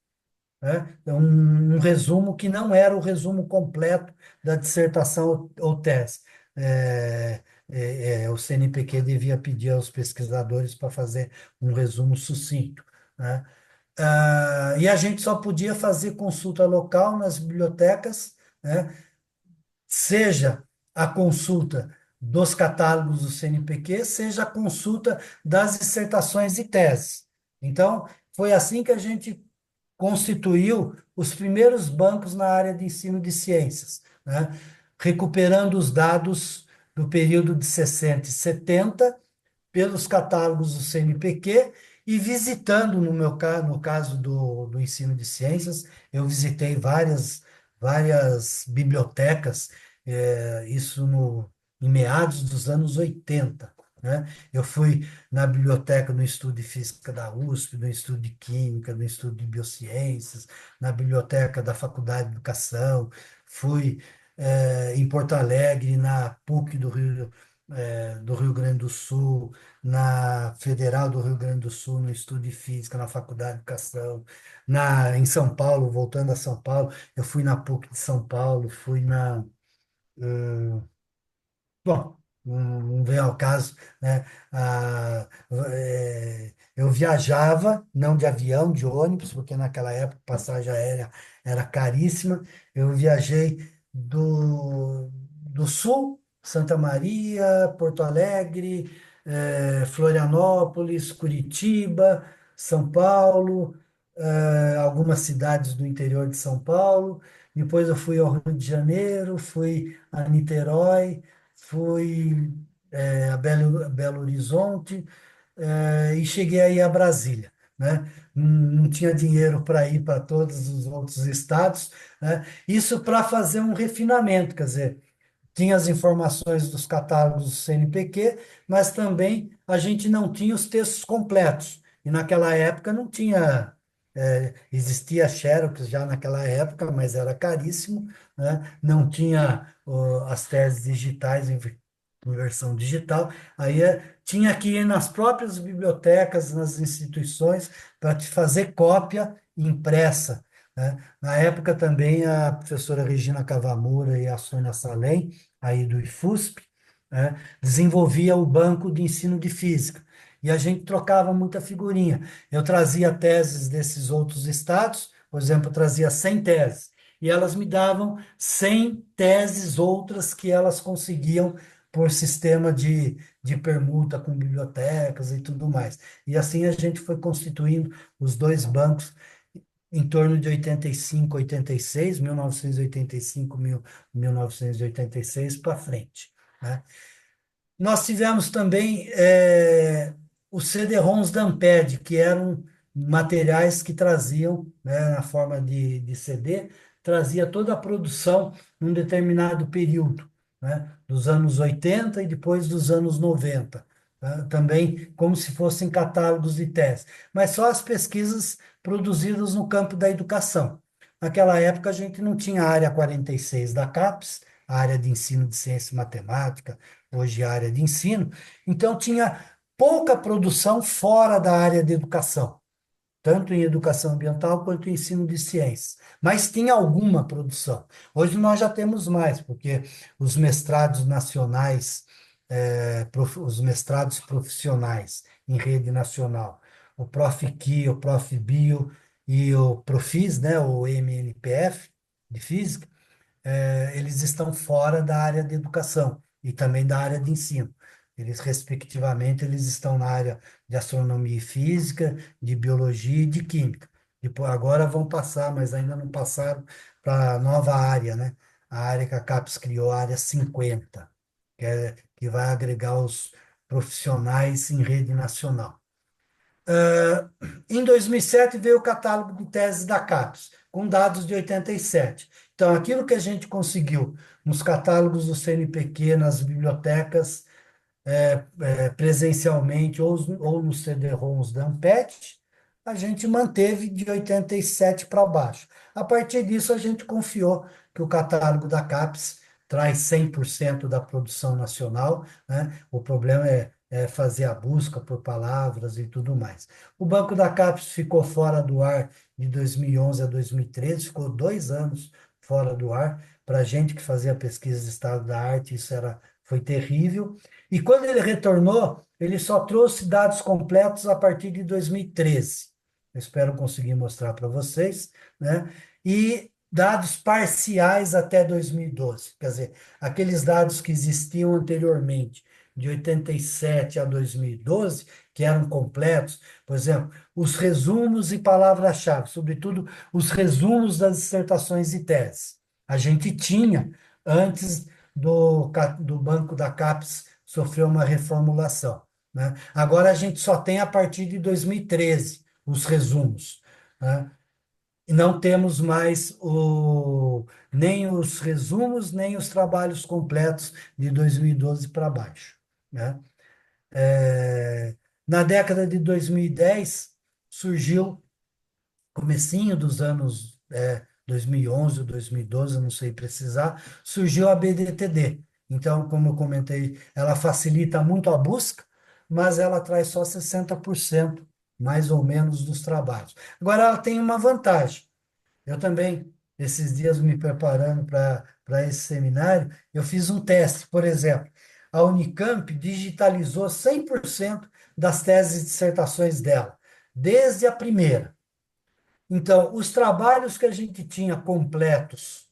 né? Um resumo que não era o resumo completo da dissertação ou tese. O CNPq devia pedir aos pesquisadores para fazer um resumo sucinto, né? E a gente só podia fazer consulta local nas bibliotecas, né? Seja a consulta dos catálogos do CNPq, seja a consulta das dissertações e teses. Então, foi assim que a gente constituiu os primeiros bancos na área de ensino de ciências, né? Recuperando os dados do período de 60 e 70 pelos catálogos do CNPq e visitando, no caso do ensino de ciências, eu visitei várias bibliotecas, isso em meados dos anos 80, né? Eu fui na biblioteca no Instituto de Física da USP, no Instituto de Química, no Instituto de Biociências, na biblioteca da Faculdade de Educação, fui em Porto Alegre, na PUC do Rio Grande do Sul, na Federal do Rio Grande do Sul, no Instituto de Física, na Faculdade de Educação, em São Paulo, voltando a São Paulo, eu fui na PUC de São Paulo, fui na. Bom, não vem ao caso, né? Eu viajava, não de avião, de ônibus, porque naquela época passagem aérea era caríssima. Eu viajei do sul, Santa Maria, Porto Alegre, Florianópolis, Curitiba, São Paulo, algumas cidades do interior de São Paulo. Depois eu fui ao Rio de Janeiro, fui a Niterói, fui a Belo Horizonte, e cheguei aí a Brasília, né? Não tinha dinheiro para ir para todos os outros estados, né? Isso para fazer um refinamento, quer dizer, tinha as informações dos catálogos do CNPq, mas também a gente não tinha os textos completos. E naquela época não tinha, existia Xerox já naquela época, mas era caríssimo, né? Não tinha as teses digitais em versão digital. Aí tinha que ir nas próprias bibliotecas, nas instituições, para te fazer cópia impressa, né? Na época também a professora Regina Cavamura e a Sônia Salem, aí do IFUSP, né, desenvolvia o banco de ensino de física. E a gente trocava muita figurinha. Eu trazia teses desses outros estados, por exemplo, eu trazia 100 teses, e elas me davam 100 teses outras que elas conseguiam por sistema de permuta com bibliotecas e tudo mais. E assim a gente foi constituindo os dois bancos em torno de 85, 86, 1985, 1986 para frente, né? Nós tivemos também os CD-ROMs da Amped, que eram materiais que traziam, né, na forma de CD, trazia toda a produção num determinado período, né, dos anos 80 e depois dos anos 90, tá? Também como se fossem catálogos de tese, mas só as pesquisas produzidas no campo da educação. Naquela época a gente não tinha a área 46 da CAPES, a área de ensino de ciência e matemática, hoje a área de ensino, então tinha pouca produção fora da área de educação, tanto em educação ambiental quanto em ensino de ciências. Mas tinha alguma produção. Hoje nós já temos mais, porque os mestrados nacionais, os mestrados profissionais em rede nacional, o Profiqui, o Profibio e o Profis, né, o MNPF de física, eles estão fora da área de educação e também da área de ensino. Eles, respectivamente, eles estão na área de astronomia e física, de biologia e de química. Depois, agora vão passar, mas ainda não passaram para a nova área, né? A área que a CAPES criou, a área 50, que vai agregar os profissionais em rede nacional. Em 2007 veio o catálogo de teses da CAPES, com dados de 87. Então, aquilo que a gente conseguiu nos catálogos do CNPq, nas bibliotecas, presencialmente ou nos CD-ROMs da Ampet, a gente manteve de 87 para baixo. A partir disso, a gente confiou que o catálogo da CAPES traz 100% da produção nacional, né? O problema é fazer a busca por palavras e tudo mais. O Banco da CAPES ficou fora do ar de 2011 a 2013, ficou 2 anos fora do ar. Para a gente que fazia pesquisa de estado da arte, foi terrível. E quando ele retornou, ele só trouxe dados completos a partir de 2013. Eu espero conseguir mostrar para vocês, né? E dados parciais até 2012. Quer dizer, aqueles dados que existiam anteriormente, de 87 a 2012, que eram completos, por exemplo, os resumos e palavras-chave, sobretudo os resumos das dissertações e teses. A gente tinha antes do Banco da CAPES sofreu uma reformulação, né? Agora a gente só tem a partir de 2013 os resumos, né? E não temos mais nem os resumos, nem os trabalhos completos de 2012 para baixo, né? Na década de 2010, surgiu comecinho dos anos 2011 ou 2012, eu não sei precisar, surgiu a BDTD. Então, como eu comentei, ela facilita muito a busca, mas ela traz só 60%, mais ou menos, dos trabalhos. Agora, ela tem uma vantagem. Eu também, esses dias me preparando para esse seminário, eu fiz um teste, por exemplo, a Unicamp digitalizou 100% das teses e dissertações dela, desde a primeira. Então, os trabalhos que a gente tinha completos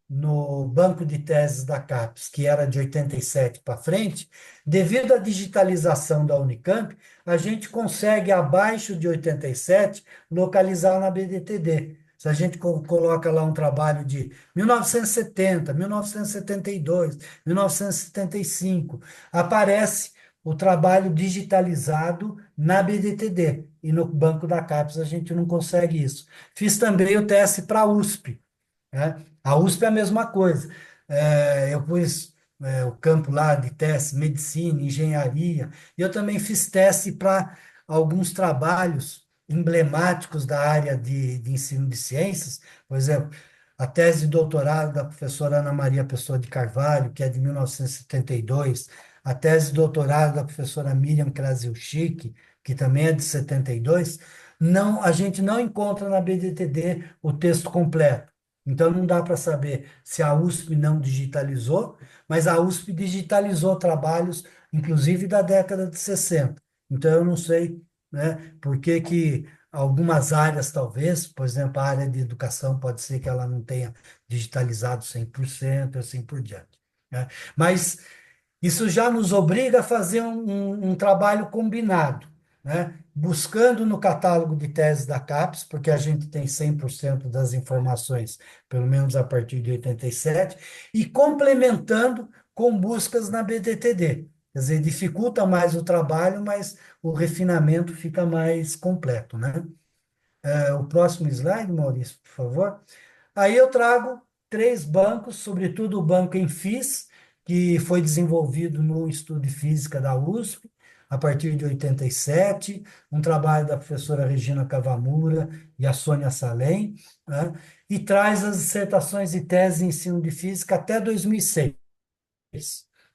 no banco de teses da CAPES, que era de 87 para frente, devido à digitalização da Unicamp, a gente consegue, abaixo de 87, localizar na BDTD. Se a gente coloca lá um trabalho de 1970, 1972, 1975, aparece o trabalho digitalizado na BDTD. E no banco da CAPES a gente não consegue isso. Fiz também o teste para a USP, né? A USP é a mesma coisa. Eu pus o campo lá de teste, medicina, engenharia. E eu também fiz teste para alguns trabalhos emblemáticos da área de ensino de ciências. Por exemplo, a tese de doutorado da professora Ana Maria Pessoa de Carvalho, que é de 1972, a tese de doutorado da professora Miriam Krasilchik, que também é de 72, não, a gente não encontra na BDTD o texto completo. Então, não dá para saber se a USP não digitalizou, mas a USP digitalizou trabalhos, inclusive da década de 60. Então, eu não sei, né, por que que algumas áreas, talvez, por exemplo, a área de educação, pode ser que ela não tenha digitalizado 100%, assim por diante, né? Mas isso já nos obriga a fazer um trabalho combinado, né? Buscando no catálogo de teses da CAPES, porque a gente tem 100% das informações, pelo menos a partir de 87, e complementando com buscas na BDTD. Quer dizer, dificulta mais o trabalho, mas o refinamento fica mais completo, né? O próximo slide, Maurício, por favor. Aí eu trago 3 bancos, sobretudo o banco Enfis, que foi desenvolvido no Estudo de Física da USP, a partir de 87, um trabalho da professora Regina Cavamura e a Sônia Salem, né? E traz as dissertações e teses em ensino de física até 2006,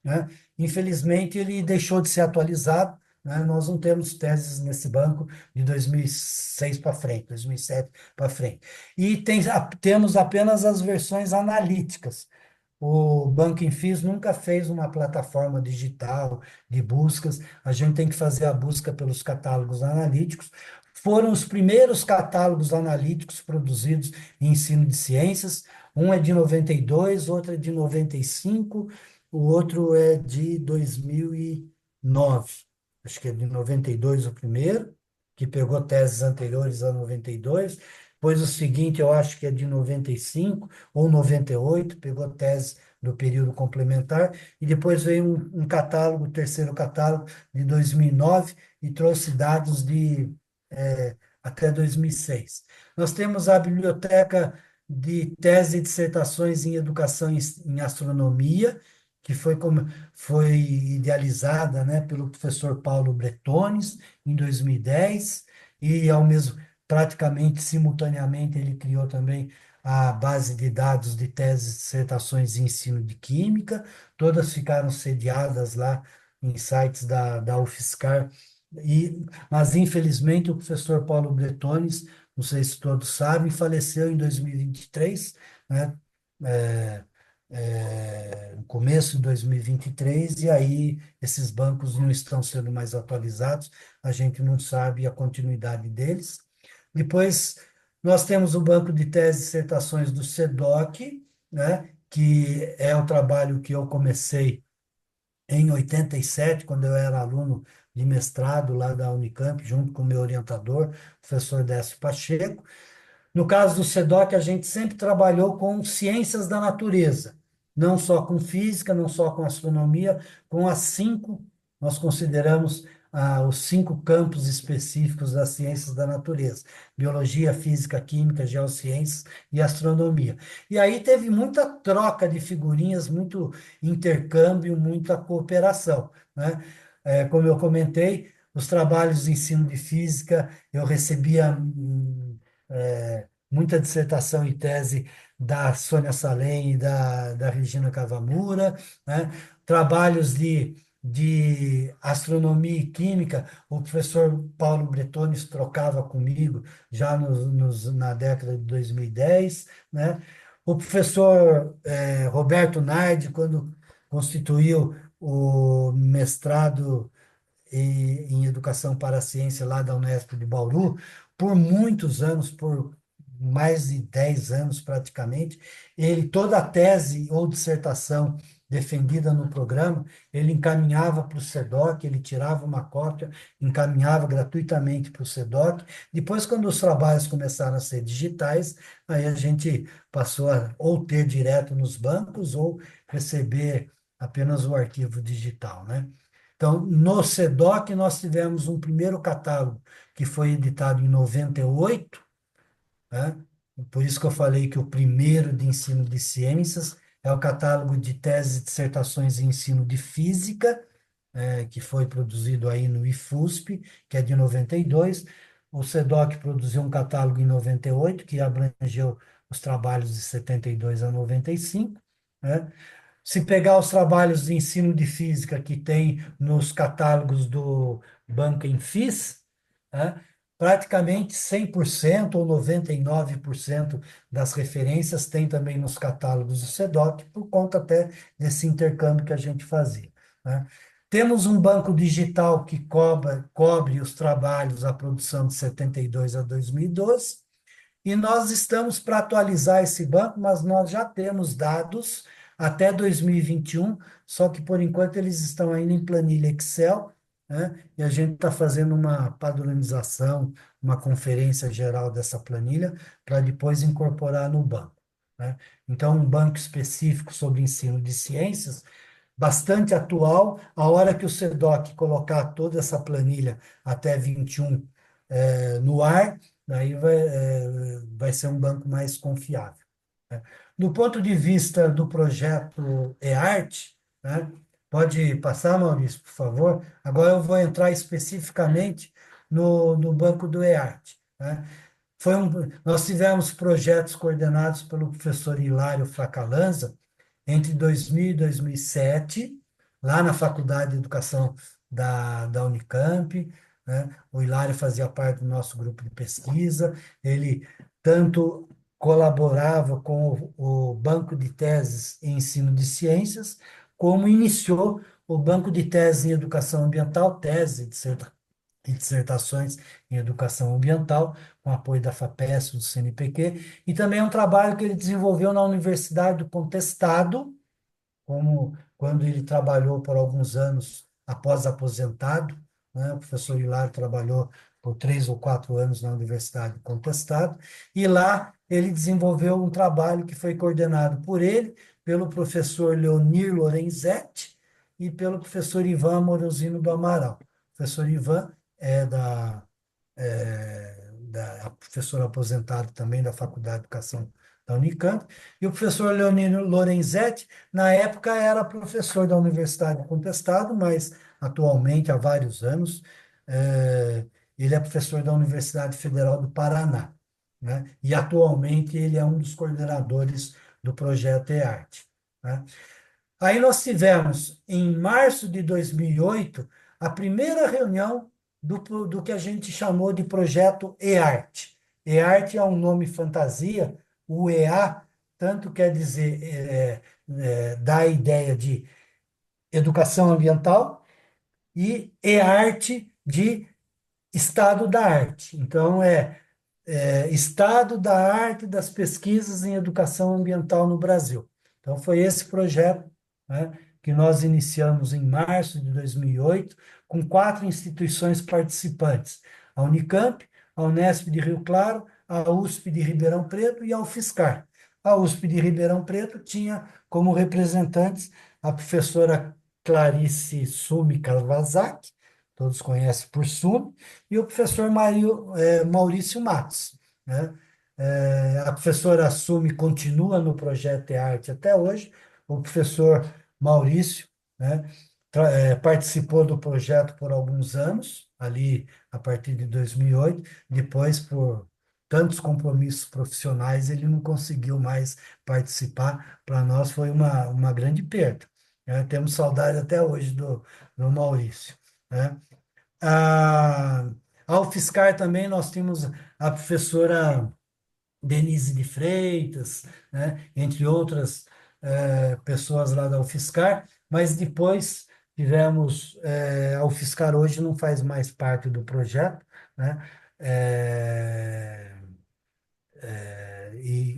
né? Infelizmente, ele deixou de ser atualizado, né? Nós não temos teses nesse banco de 2006 para frente, 2007 para frente. E temos apenas as versões analíticas. O Banco Infis nunca fez uma plataforma digital de buscas, a gente tem que fazer a busca pelos catálogos analíticos. Foram os primeiros catálogos analíticos produzidos em ensino de ciências, um é de 92, outro é de 95, o outro é de 2009. Acho que é de 92 o primeiro, que pegou teses anteriores a 92. Depois o seguinte, eu acho que é de 95 ou 98, pegou tese do período complementar. E depois veio um catálogo, o terceiro catálogo, de 2009, e trouxe dados de até 2006. Nós temos a biblioteca de tese e dissertações em educação em astronomia, que foi idealizada, né, pelo professor Paulo Bretones em 2010, e ao mesmo praticamente simultaneamente ele criou também a base de dados de teses, dissertações e ensino de química, todas ficaram sediadas lá em sites da UFSCar, mas infelizmente o professor Paulo Bretones, não sei se todos sabem, faleceu em 2023, né? É, no começo de 2023, e aí esses bancos não estão sendo mais atualizados, a gente não sabe a continuidade deles. Depois, nós temos o banco de teses e dissertações do SEDOC, né, que é o trabalho que eu comecei em 87, quando eu era aluno de mestrado lá da Unicamp, junto com o meu orientador, professor Décio Pacheco. No caso do SEDOC, a gente sempre trabalhou com ciências da natureza, não só com física, não só com astronomia, com as cinco, nós consideramos os cinco campos específicos das ciências da natureza: biologia, física, química, geociências e astronomia. E aí teve muita troca de figurinhas, muito intercâmbio, muita cooperação, né? Como eu comentei, os trabalhos de ensino de física, eu recebia muita dissertação e tese da Sônia Salem e da Regina Cavamura, né? Trabalhos de astronomia e química, o professor Paulo Bretones trocava comigo já na década de 2010, né? O professor Roberto Nardi, quando constituiu o mestrado em Educação para a Ciência lá da Unesp de Bauru, por muitos anos, por mais de 10 anos praticamente, toda a tese ou dissertação defendida no programa, ele encaminhava para o SEDOC, ele tirava uma cópia, encaminhava gratuitamente para o SEDOC. Depois, quando os trabalhos começaram a ser digitais, aí a gente passou a ou ter direto nos bancos ou receber apenas o arquivo digital, né? Então, no SEDOC, nós tivemos um primeiro catálogo que foi editado em 98, né? Por isso que eu falei que o primeiro de ensino de ciências é o catálogo de teses e dissertações em ensino de física, que foi produzido aí no IFUSP, que é de 92. O SEDOC produziu um catálogo em 98, que abrangeu os trabalhos de 72 a 95, né? Se pegar os trabalhos de ensino de física que tem nos catálogos do Banco Infis, né, praticamente 100% ou 99% das referências tem também nos catálogos do SEDOC, por conta até desse intercâmbio que a gente fazia, né? Temos um banco digital que cobre os trabalhos, a produção de 72 a 2012, e nós estamos para atualizar esse banco, mas nós já temos dados até 2021, só que por enquanto eles estão ainda em planilha Excel, né? E a gente está fazendo uma padronização, uma conferência geral dessa planilha, para depois incorporar no banco, né? Então, um banco específico sobre ensino de ciências, bastante atual. A hora que o SEDOC colocar toda essa planilha até 21 no ar, daí vai ser um banco mais confiável, né? Do ponto de vista do projeto eArt, né? Pode passar, Maurício, por favor. Agora eu vou entrar especificamente no banco do eArt, né? Nós tivemos projetos coordenados pelo professor Hilário Fracalanza, entre 2000 e 2007, lá na Faculdade de Educação da Unicamp, né? O Hilário fazia parte do nosso grupo de pesquisa, ele tanto colaborava com o Banco de Teses em Ensino de Ciências, como iniciou o Banco de Teses em Educação Ambiental, tese e dissertações em educação ambiental, com apoio da FAPESP, do CNPq, e também é um trabalho que ele desenvolveu na Universidade do Contestado, como quando ele trabalhou por alguns anos após aposentado, né? O professor Hilário trabalhou por 3 ou 4 anos na Universidade do Contestado, e lá ele desenvolveu um trabalho que foi coordenado por ele, pelo professor Leonir Lorenzetti e pelo professor Ivan Morosino do Amaral. O professor Ivan é professor aposentado também da Faculdade de Educação da Unicamp, e o professor Leonino Lorenzetti, na época era professor da Universidade de Contestado, mas atualmente, há vários anos, ele é professor da Universidade Federal do Paraná, né? E atualmente ele é um dos coordenadores do projeto EARTE, né? Aí nós tivemos, em março de 2008, a primeira reunião do que a gente chamou de projeto EARTE. EARTE é um nome fantasia, o EA tanto quer dizer, dá a ideia de educação ambiental e EARTE de estado da arte. Então, Estado da Arte das Pesquisas em Educação Ambiental no Brasil. Então, foi esse projeto, né, que nós iniciamos em março de 2008, com 4 instituições participantes: a Unicamp, a Unesp de Rio Claro, a USP de Ribeirão Preto e a UFSCar. A USP de Ribeirão Preto tinha como representantes a professora Clarice Sumi Kawasaki, todos conhecem por Sumi, e o professor Maurício Matos, né? A professora Sumi continua no projeto arte até hoje, o professor Maurício, né, participou do projeto por alguns anos, ali a partir de 2008, depois, por tantos compromissos profissionais, ele não conseguiu mais participar. Para nós foi uma grande perda, né? Temos saudade até hoje do Maurício, né? A, a UFSCar também nós tínhamos a professora Denise de Freitas, né, entre outras pessoas lá da UFSCar, mas depois tivemos, a UFSCar hoje não faz mais parte do projeto, né, é,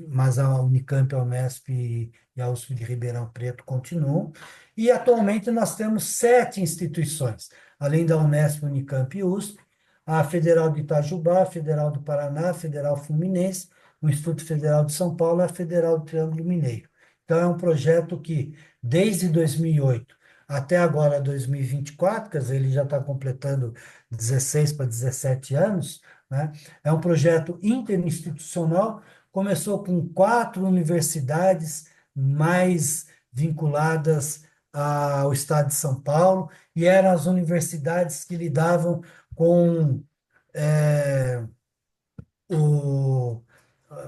mas a Unicamp, a Unesp e a USP de Ribeirão Preto continuam. E atualmente nós temos 7 instituições, além da Unesp, Unicamp e USP, a Federal de Itajubá, a Federal do Paraná, a Federal Fluminense, o Instituto Federal de São Paulo e a Federal do Triângulo Mineiro. Então, é um projeto que, desde 2008 até agora, 2024, quer dizer, ele já está completando 16 para 17 anos, né? É um projeto interinstitucional, começou com 4 universidades mais vinculadas ao Estado de São Paulo, e eram as universidades que lidavam com é, o,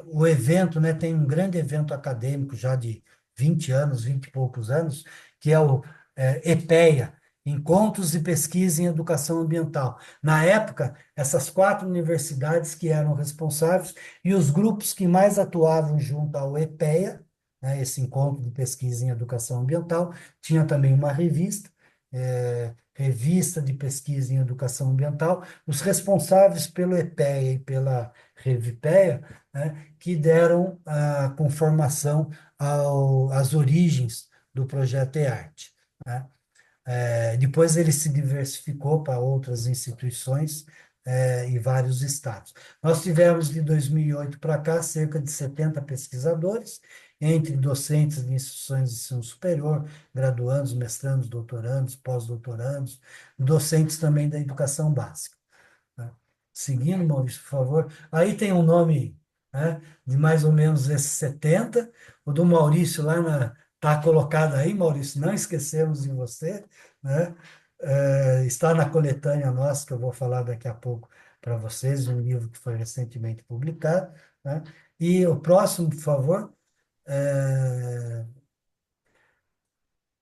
o evento, né? Tem um grande evento acadêmico já de 20 anos, 20 e poucos anos, que é o EPEA, Encontros de Pesquisa em Educação Ambiental. Na época, essas 4 universidades que eram responsáveis e os grupos que mais atuavam junto ao EPEA, né, esse Encontro de Pesquisa em Educação Ambiental, tinha também uma revista, Revista de Pesquisa em Educação Ambiental. Os responsáveis pelo EPEA e pela Revipea, né, que deram a conformação às origens do projeto EARTE, né? Depois ele se diversificou para outras instituições, e vários estados. Nós tivemos, de 2008 para cá, cerca de 70 pesquisadores, entre docentes de instituições de ensino superior, graduandos, mestrandos, doutorandos, pós-doutorandos, docentes também da educação básica, né? Seguindo, Maurício, por favor. Aí tem um nome, né, de mais ou menos esses 70. O do Maurício lá está colocado aí, Maurício, não esquecemos de você, né? Está na coletânea nossa, que eu vou falar daqui a pouco para vocês, um livro que foi recentemente publicado, né? E o próximo, por favor. É,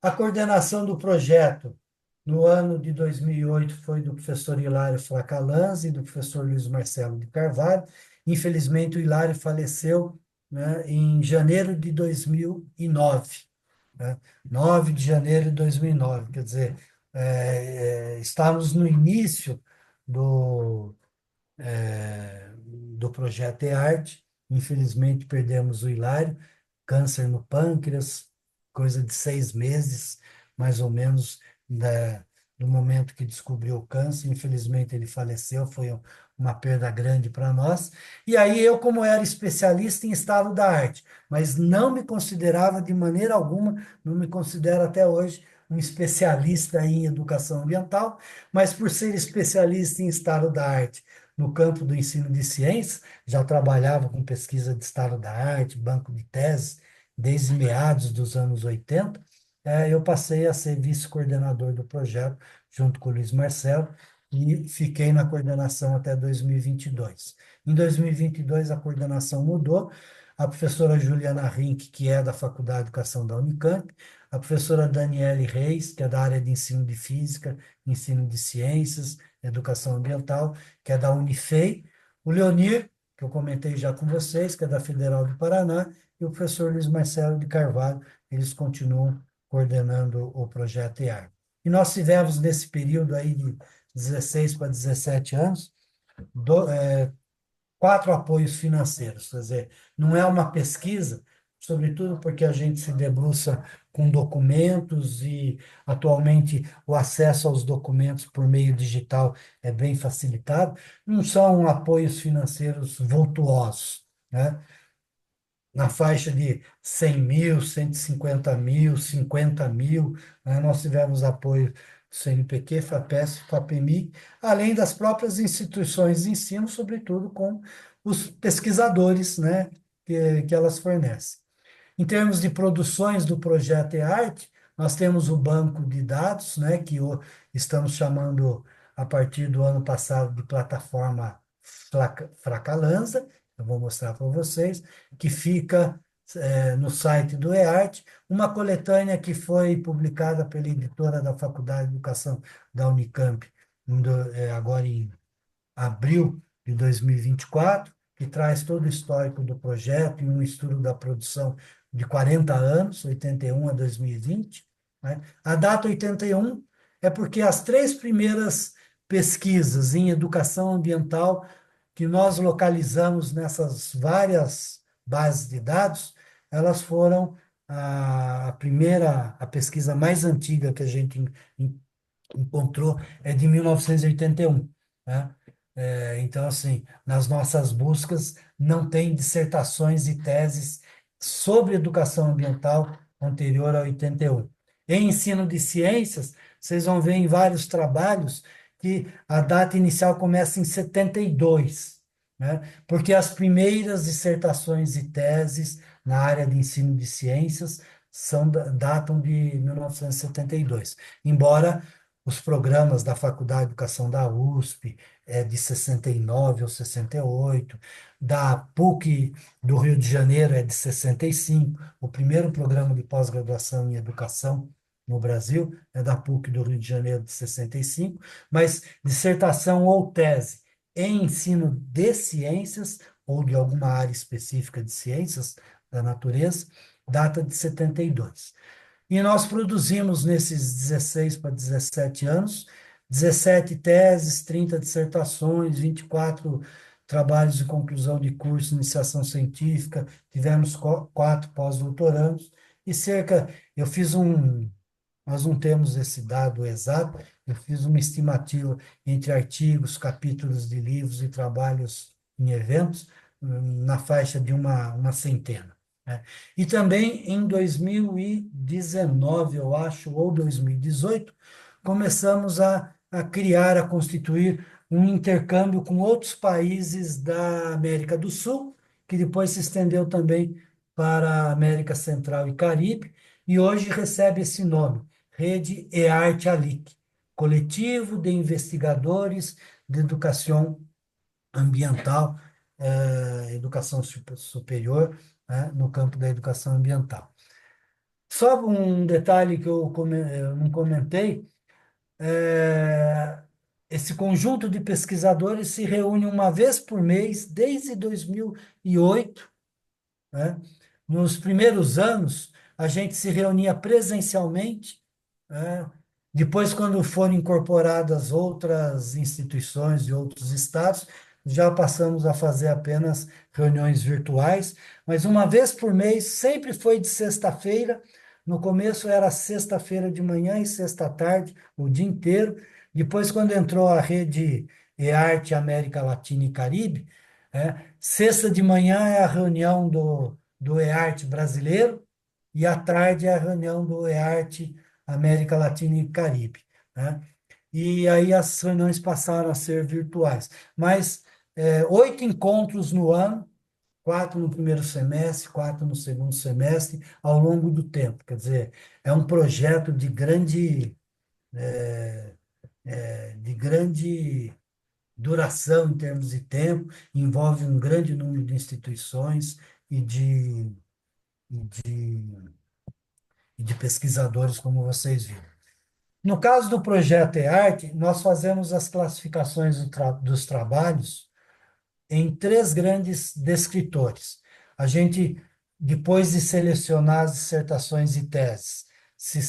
a coordenação do projeto no ano de 2008 foi do professor Hilário Fracalanzi e do professor Luiz Marcelo de Carvalho. Infelizmente, o Hilário faleceu, né, em janeiro de 2009, né? 9 de janeiro de 2009. Quer dizer, estávamos no início do, do projeto EARTE. Infelizmente, perdemos o Hilário, câncer no pâncreas, coisa de 6 meses, mais ou menos, do momento que descobriu o câncer. Infelizmente, ele faleceu, foi uma perda grande para nós. E aí, eu, como era especialista em estado da arte, mas não me considerava de maneira alguma, não me considero até hoje, um especialista em educação ambiental, mas por ser especialista em estado da arte no campo do ensino de ciências, já trabalhava com pesquisa de estado da arte, banco de teses, desde meados dos anos 80, eu passei a ser vice-coordenador do projeto, junto com o Luiz Marcelo, e fiquei na coordenação até 2022. Em 2022, a coordenação mudou, a professora Juliana Rink, que é da Faculdade de Educação da Unicamp, a professora Daniele Reis, que é da área de ensino de física, ensino de ciências, educação ambiental, que é da Unifei, o Leonir, que eu comentei já com vocês, que é da Federal do Paraná, e o professor Luiz Marcelo de Carvalho, eles continuam coordenando o projeto EAR. E nós tivemos, nesse período aí de 16 para 17 anos, 4 apoios financeiros, quer dizer, não é uma pesquisa, sobretudo porque a gente se debruça com documentos e, atualmente, o acesso aos documentos por meio digital é bem facilitado, não são apoios financeiros vultuosos, né? Na faixa de 100 mil, 150 mil, 50 mil, né? Nós tivemos apoio do CNPq, FAPESP, FAPEMIG, além das próprias instituições de ensino, sobretudo com os pesquisadores, né, que elas fornecem. Em termos de produções do projeto EARTE, nós temos o banco de dados, né, que estamos chamando, a partir do ano passado, de plataforma Fracalanza, eu vou mostrar para vocês, que fica no site do EARTE, uma coletânea que foi publicada pela editora da Faculdade de Educação da Unicamp, agora em abril de 2024, que traz todo o histórico do projeto e um estudo da produção de 40 anos, 81 a 2020. Né? A data 81 é porque as 3 primeiras pesquisas em educação ambiental que nós localizamos nessas várias bases de dados, elas foram a pesquisa mais antiga que a gente encontrou é de 1981, né? Então, assim, nas nossas buscas não tem dissertações e teses sobre educação ambiental anterior a 81. Em ensino de ciências, vocês vão ver em vários trabalhos que a data inicial começa em 72, né? Porque as primeiras dissertações e teses na área de ensino de ciências datam de 1972, embora os programas da Faculdade de Educação da USP, de 69 ou 68, da PUC do Rio de Janeiro é de 65, o primeiro programa de pós-graduação em educação no Brasil é da PUC do Rio de Janeiro de 65, mas dissertação ou tese em ensino de ciências ou de alguma área específica de ciências da natureza, data de 72. E nós produzimos, nesses 16 para 17 anos, 17 teses, 30 dissertações, 24 trabalhos de conclusão de curso, iniciação científica, tivemos 4 pós-doutorandos, e eu fiz nós não temos esse dado exato, eu fiz uma estimativa entre artigos, capítulos de livros e trabalhos em eventos, na faixa de uma centena, né? E também em 2019, eu acho, ou 2018, começamos a criar, a constituir um intercâmbio com outros países da América do Sul, que depois se estendeu também para a América Central e Caribe, e hoje recebe esse nome, Rede EARTE ALIC, Coletivo de Investigadores de Educação Ambiental, Educação Superior, né, no campo da educação ambiental. Só um detalhe que eu não comentei, esse conjunto de pesquisadores se reúne uma vez por mês, desde 2008, né? Nos primeiros anos, a gente se reunia presencialmente, né? Depois, quando foram incorporadas outras instituições de outros estados, já passamos a fazer apenas reuniões virtuais, mas uma vez por mês, sempre foi de sexta-feira. No começo era sexta-feira de manhã e sexta-tarde, o dia inteiro. Depois, quando entrou a rede EARTE América Latina e Caribe, sexta de manhã é a reunião do EARTE brasileiro e à tarde é a reunião do EARTE América Latina e Caribe, né? E aí as reuniões passaram a ser virtuais. Mas 8 encontros no ano, 4 no primeiro semestre, 4 no segundo semestre, ao longo do tempo. Quer dizer, é um projeto de grande duração em termos de tempo, envolve um grande número de instituições e de pesquisadores, como vocês viram. No caso do projeto EARC, nós fazemos as classificações dos trabalhos em 3 grandes descritores. A gente, depois de selecionar as dissertações e teses, se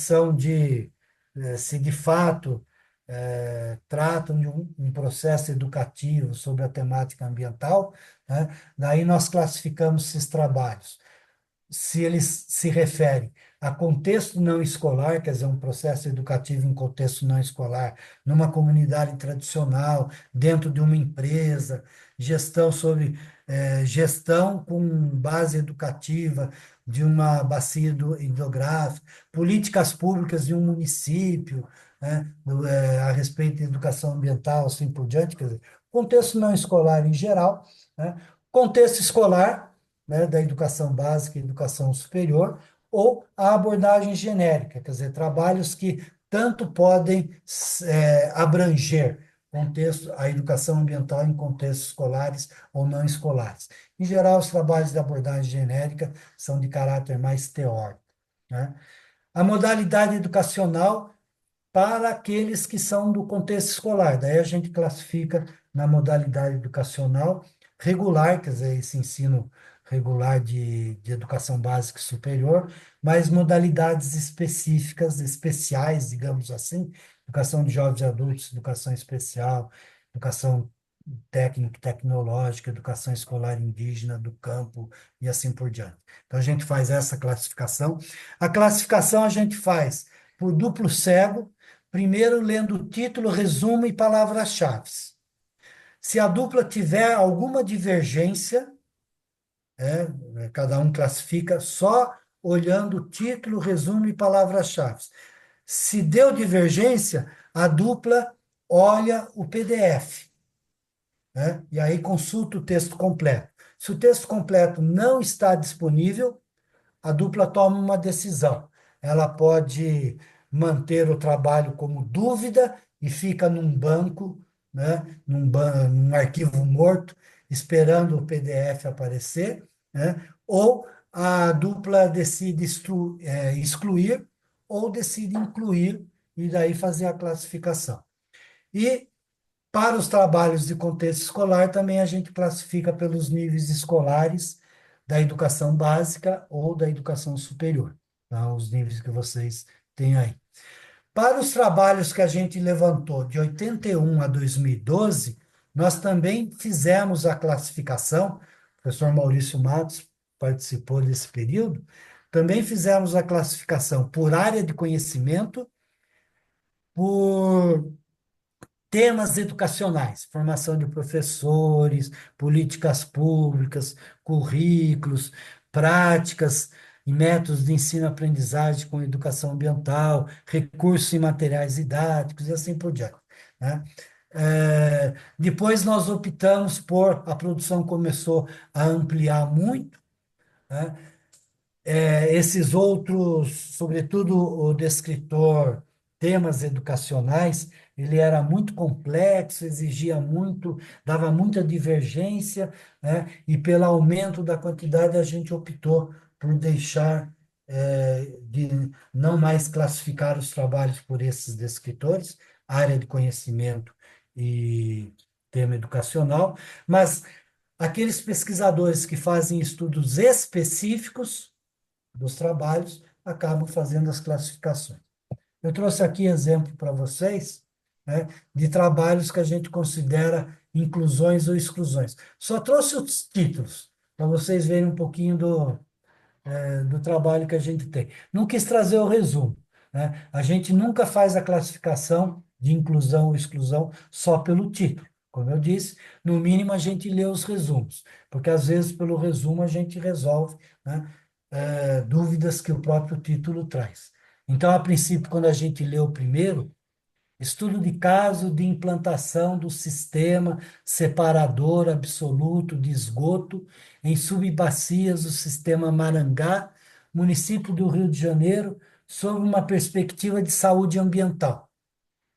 de fato tratam de um processo educativo sobre a temática ambiental, né? Daí nós classificamos esses trabalhos se eles se referem a contexto não escolar, quer dizer, um processo educativo em contexto não escolar, numa comunidade tradicional, dentro de uma empresa, gestão com base educativa de uma bacia hidrográfica, políticas públicas de um município, né, a respeito de educação ambiental, assim por diante, quer dizer, contexto não escolar em geral, né, contexto escolar, né, da educação básica e educação superior, ou a abordagem genérica, quer dizer, trabalhos que tanto podem abranger a educação ambiental em contextos escolares ou não escolares. Em geral, os trabalhos de abordagem genérica são de caráter mais teórico, né? A modalidade educacional para aqueles que são do contexto escolar. Daí a gente classifica na modalidade educacional regular, quer dizer, esse ensino regular de educação básica e superior, mas modalidades específicas, especiais, digamos assim, educação de jovens e adultos, educação especial, educação técnica e tecnológica, educação escolar indígena do campo e assim por diante. Então a gente faz essa classificação. A classificação a gente faz por duplo cego, primeiro lendo o título, resumo e palavras-chave. Se a dupla tiver alguma divergência, cada um classifica só olhando o título, resumo e palavras-chave. Se deu divergência, a dupla olha o PDF, né? E aí consulta o texto completo. Se o texto completo não está disponível, a dupla toma uma decisão. Ela pode manter o trabalho como dúvida e fica num banco, né, num arquivo morto, esperando o PDF aparecer, né, ou a dupla decide excluir ou decide incluir e daí fazer a classificação. E para os trabalhos de contexto escolar, também a gente classifica pelos níveis escolares da educação básica ou da educação superior, tá? Os níveis que vocês têm aí. Para os trabalhos que a gente levantou de 81 a 2012, nós também fizemos a classificação, o professor Maurício Matos participou desse período, também fizemos a classificação por área de conhecimento, por temas educacionais, formação de professores, políticas públicas, currículos, práticas e métodos de ensino-aprendizagem com educação ambiental, recursos e materiais didáticos e assim por diante, né? Depois nós optamos a produção começou a ampliar muito, né? Esses outros, sobretudo o descritor, temas educacionais, ele era muito complexo, exigia muito, dava muita divergência, né? E pelo aumento da quantidade, a gente optou por deixar, de não mais classificar os trabalhos por esses descritores, área de conhecimento e tema educacional, mas aqueles pesquisadores que fazem estudos específicos dos trabalhos, acabam fazendo as classificações. Eu trouxe aqui exemplo para vocês, né, de trabalhos que a gente considera inclusões ou exclusões. Só trouxe os títulos, para vocês verem um pouquinho do trabalho que a gente tem. Não quis trazer o resumo, né? A gente nunca faz a classificação de inclusão ou exclusão só pelo título. Como eu disse, no mínimo a gente lê os resumos, porque às vezes pelo resumo a gente resolve, né, dúvidas que o próprio título traz. Então, a princípio, quando a gente lê o primeiro, estudo de caso de implantação do sistema separador absoluto de esgoto em subbacias do sistema Marangá, município do Rio de Janeiro, sob uma perspectiva de saúde ambiental.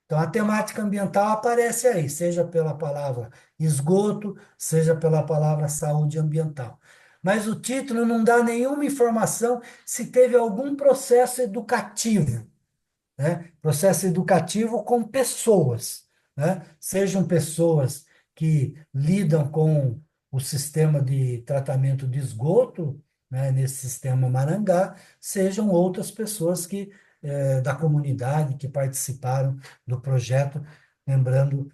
Então, a temática ambiental aparece aí, seja pela palavra esgoto, seja pela palavra saúde ambiental. Mas o título não dá nenhuma informação se teve algum processo educativo, né? Processo educativo com pessoas, né? Sejam pessoas que lidam com o sistema de tratamento de esgoto, né, nesse sistema Marangá, sejam outras pessoas que da comunidade que participaram do projeto, lembrando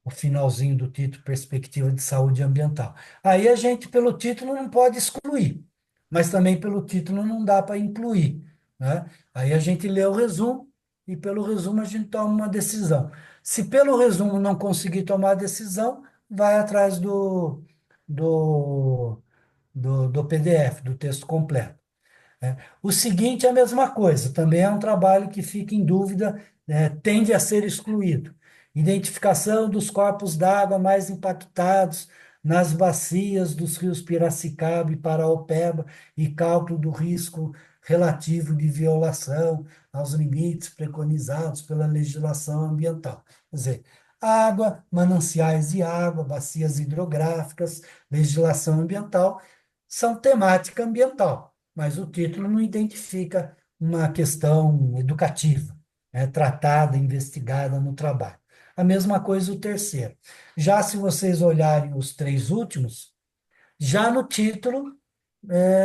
o finalzinho do título, Perspectiva de Saúde Ambiental. Aí a gente, pelo título, não pode excluir, mas também pelo título não dá para incluir, né? Aí a gente lê o resumo e pelo resumo a gente toma uma decisão. Se pelo resumo não conseguir tomar a decisão, vai atrás do, do PDF, do texto completo, né? O seguinte é a mesma coisa, também é um trabalho que fica em dúvida, tende a ser excluído. Identificação dos corpos d'água mais impactados nas bacias dos rios Piracicaba e Paraopeba e cálculo do risco relativo de violação aos limites preconizados pela legislação ambiental. Quer dizer, água, mananciais de água, bacias hidrográficas, legislação ambiental, são temática ambiental, mas o título não identifica uma questão educativa, né, tratada, investigada no trabalho. A mesma coisa o terceiro. Já se vocês olharem os três últimos, já no título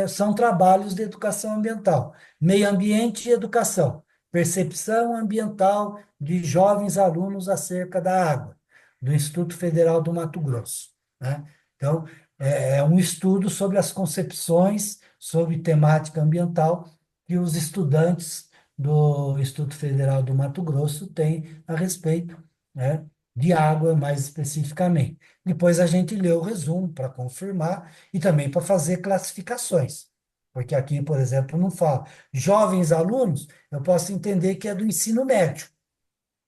são trabalhos de educação ambiental, meio ambiente e educação, percepção ambiental de jovens alunos acerca da água, do Instituto Federal do Mato Grosso, né? Então, é um estudo sobre as concepções sobre temática ambiental que os estudantes do Instituto Federal do Mato Grosso têm a respeito, né, de água, mais especificamente. Depois a gente lê o resumo para confirmar e também para fazer classificações. Porque aqui, por exemplo, não fala. Jovens alunos, eu posso entender que é do ensino médio,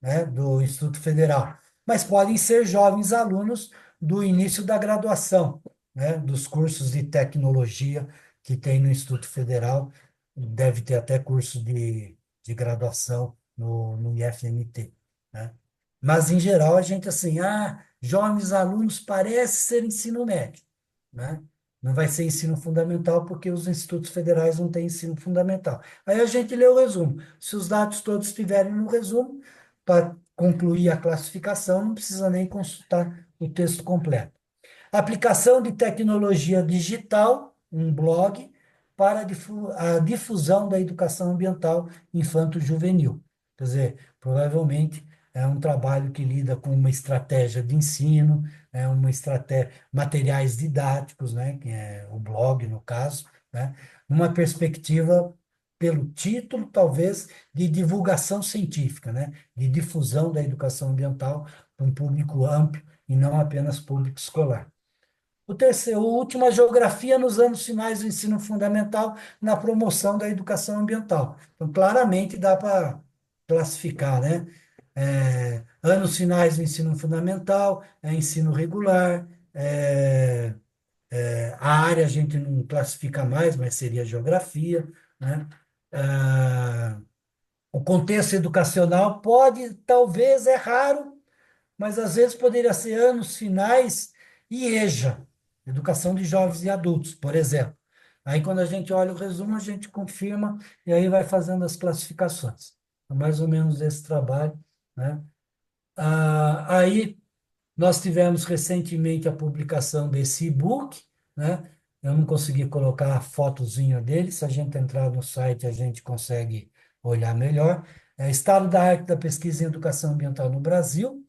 né, do Instituto Federal. Mas podem ser jovens alunos do início da graduação, né, dos cursos de tecnologia que tem no Instituto Federal. Deve ter até curso de graduação no IFMT, né? Mas, em geral, a gente assim, jovens alunos parece ser ensino médio, né? Não vai ser ensino fundamental porque os institutos federais não têm ensino fundamental. Aí a gente lê o resumo. Se os dados todos estiverem no resumo, para concluir a classificação, não precisa nem consultar o texto completo. Aplicação de tecnologia digital, um blog, para a difusão da educação ambiental infanto-juvenil. Quer dizer, provavelmente é um trabalho que lida com uma estratégia de ensino, uma estratégia, materiais didáticos, né, que é o blog, no caso, né, numa perspectiva, pelo título, talvez, de divulgação científica, né, de difusão da educação ambiental para um público amplo e não apenas público escolar. O terceiro, o último, a geografia nos anos finais do ensino fundamental na promoção da educação ambiental. Então, claramente dá para classificar, né? Anos finais do ensino fundamental, ensino regular, a área a gente não classifica mais, mas seria geografia, né? O contexto educacional pode, talvez, é raro, mas às vezes poderia ser anos finais e EJA, Educação de Jovens e Adultos, por exemplo. Aí, quando a gente olha o resumo, a gente confirma e aí vai fazendo as classificações. É mais ou menos esse trabalho, né? Aí, nós tivemos recentemente a publicação desse e-book, né? Eu não consegui colocar a fotozinha dele, se a gente entrar no site, a gente consegue olhar melhor. Estado da arte da pesquisa em educação ambiental no Brasil,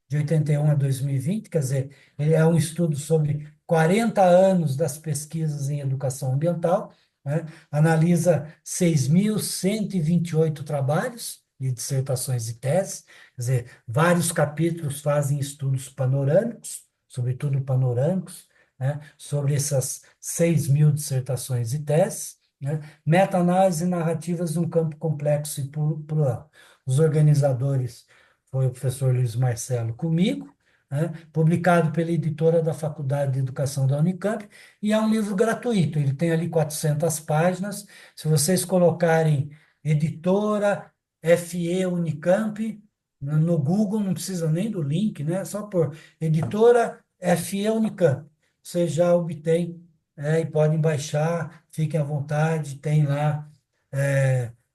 de 81 a 2020, quer dizer, ele é um estudo sobre 40 anos das pesquisas em educação ambiental, né? Analisa 6.128 trabalhos de dissertações e teses, quer dizer, vários capítulos fazem estudos panorâmicos, sobretudo panorâmicos, né? Sobre essas 6.000 dissertações e teses, né? Meta-análise e narrativas de um campo complexo e plural. Os organizadores foi o professor Luiz Marcelo comigo, né? Publicado pela editora da Faculdade de Educação da Unicamp, e é um livro gratuito, ele tem ali 400 páginas. Se vocês colocarem editora FE Unicamp no Google, não precisa nem do link, né? É só por editora FE Unicamp, você já obtém, e podem baixar, fiquem à vontade, tem lá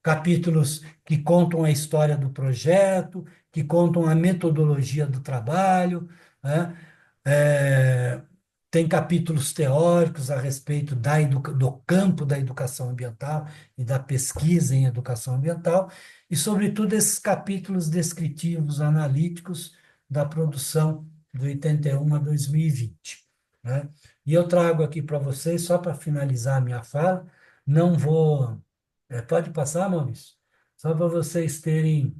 capítulos que contam a história do projeto, que contam a metodologia do trabalho, né? É, tem capítulos teóricos a respeito do campo da educação ambiental e da pesquisa em educação ambiental, e, sobretudo, esses capítulos descritivos, analíticos da produção de 81 a 2020, né? E eu trago aqui para vocês, só para finalizar a minha fala, não vou. Pode passar, Maurício? Só para vocês terem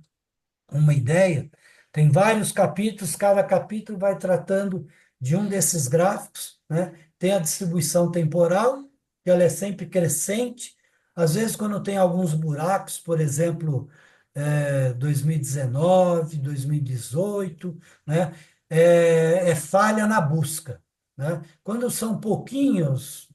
uma ideia, tem vários capítulos, cada capítulo vai tratando de um desses gráficos, né? Tem a distribuição temporal, que ela é sempre crescente. Às vezes, quando tem alguns buracos, por exemplo, 2019, 2018, né? É falha na busca, né? Quando são pouquinhos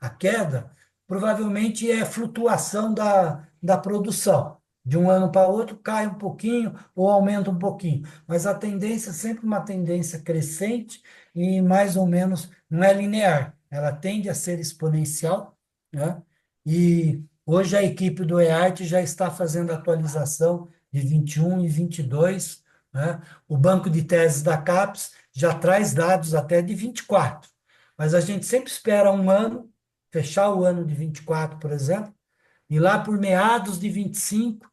a queda, provavelmente é flutuação da produção. De um ano para outro cai um pouquinho ou aumenta um pouquinho, mas a tendência é sempre uma tendência crescente e mais ou menos não é linear, ela tende a ser exponencial, né? E hoje a equipe do EART já está fazendo atualização de 21 e 22, né? O banco de teses da CAPES já traz dados até de 24, mas a gente sempre espera um ano, fechar o ano de 24, por exemplo, e lá por meados de 25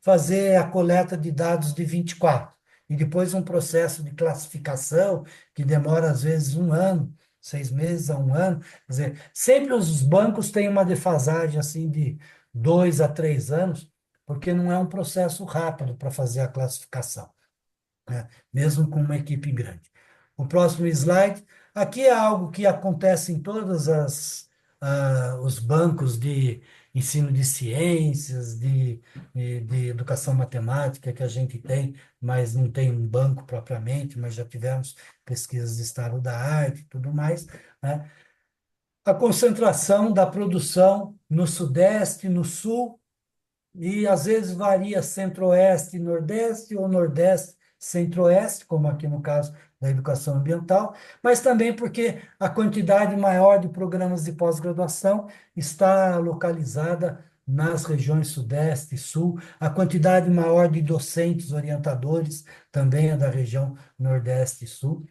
fazer a coleta de dados de 24. E depois um processo de classificação que demora, às vezes, um ano, 6 meses a um ano. Quer dizer, sempre os bancos têm uma defasagem assim de 2 a 3 anos, porque não é um processo rápido para fazer a classificação, né? Mesmo com uma equipe grande. O próximo slide. Aqui é algo que acontece em todas os bancos de ensino de ciências, de educação matemática que a gente tem, mas não tem um banco propriamente, mas já tivemos pesquisas de estado da arte e tudo mais, né? A concentração da produção no Sudeste, no Sul, e às vezes varia centro-oeste e nordeste, ou nordeste, centro-oeste, como aqui no caso da educação ambiental, mas também porque a quantidade maior de programas de pós-graduação está localizada nas regiões sudeste e sul, a quantidade maior de docentes orientadores também é da região nordeste e sul,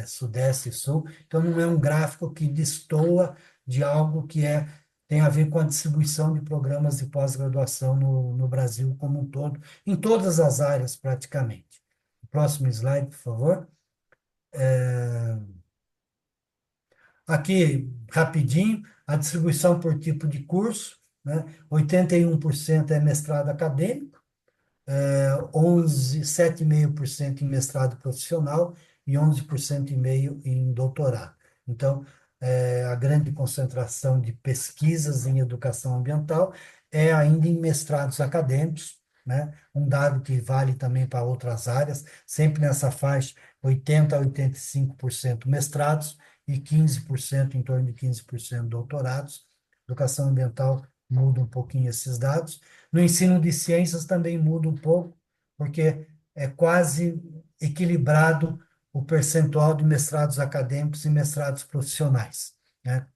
sudeste e sul, então não é um gráfico que destoa de algo que tem a ver com a distribuição de programas de pós-graduação no Brasil como um todo, em todas as áreas praticamente. Próximo slide, por favor. Aqui, rapidinho, a distribuição por tipo de curso, né? 81% é mestrado acadêmico, 7,5% em mestrado profissional e 11,5% em doutorado. Então, a grande concentração de pesquisas em educação ambiental é ainda em mestrados acadêmicos, né? Um dado que vale também para outras áreas, sempre nessa faixa, 80% a 85% mestrados e 15%, em torno de 15% doutorados. Educação ambiental muda um pouquinho esses dados. No ensino de ciências também muda um pouco, porque é quase equilibrado o percentual de mestrados acadêmicos e mestrados profissionais, né?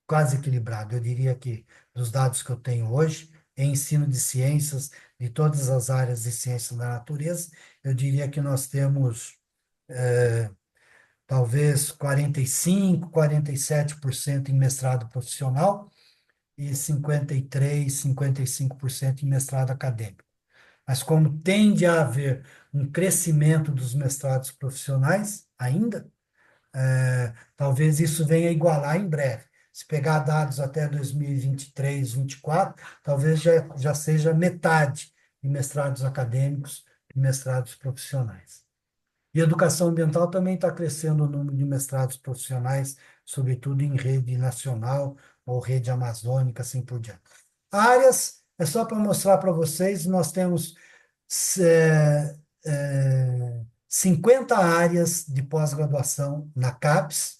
Quase equilibrado. Eu diria que, dos dados que eu tenho hoje, em ensino de ciências, de todas as áreas de ciências da natureza, eu diria que nós temos talvez 45, 47% em mestrado profissional e 53, 55% em mestrado acadêmico. Mas como tende a haver um crescimento dos mestrados profissionais ainda, talvez isso venha a igualar em breve. Se pegar dados até 2023, 2024, talvez já seja metade de mestrados acadêmicos e mestrados profissionais. E educação ambiental também está crescendo o número de mestrados profissionais, sobretudo em rede nacional ou rede amazônica, assim por diante. Áreas, é só para mostrar para vocês, nós temos 50 áreas de pós-graduação na CAPES,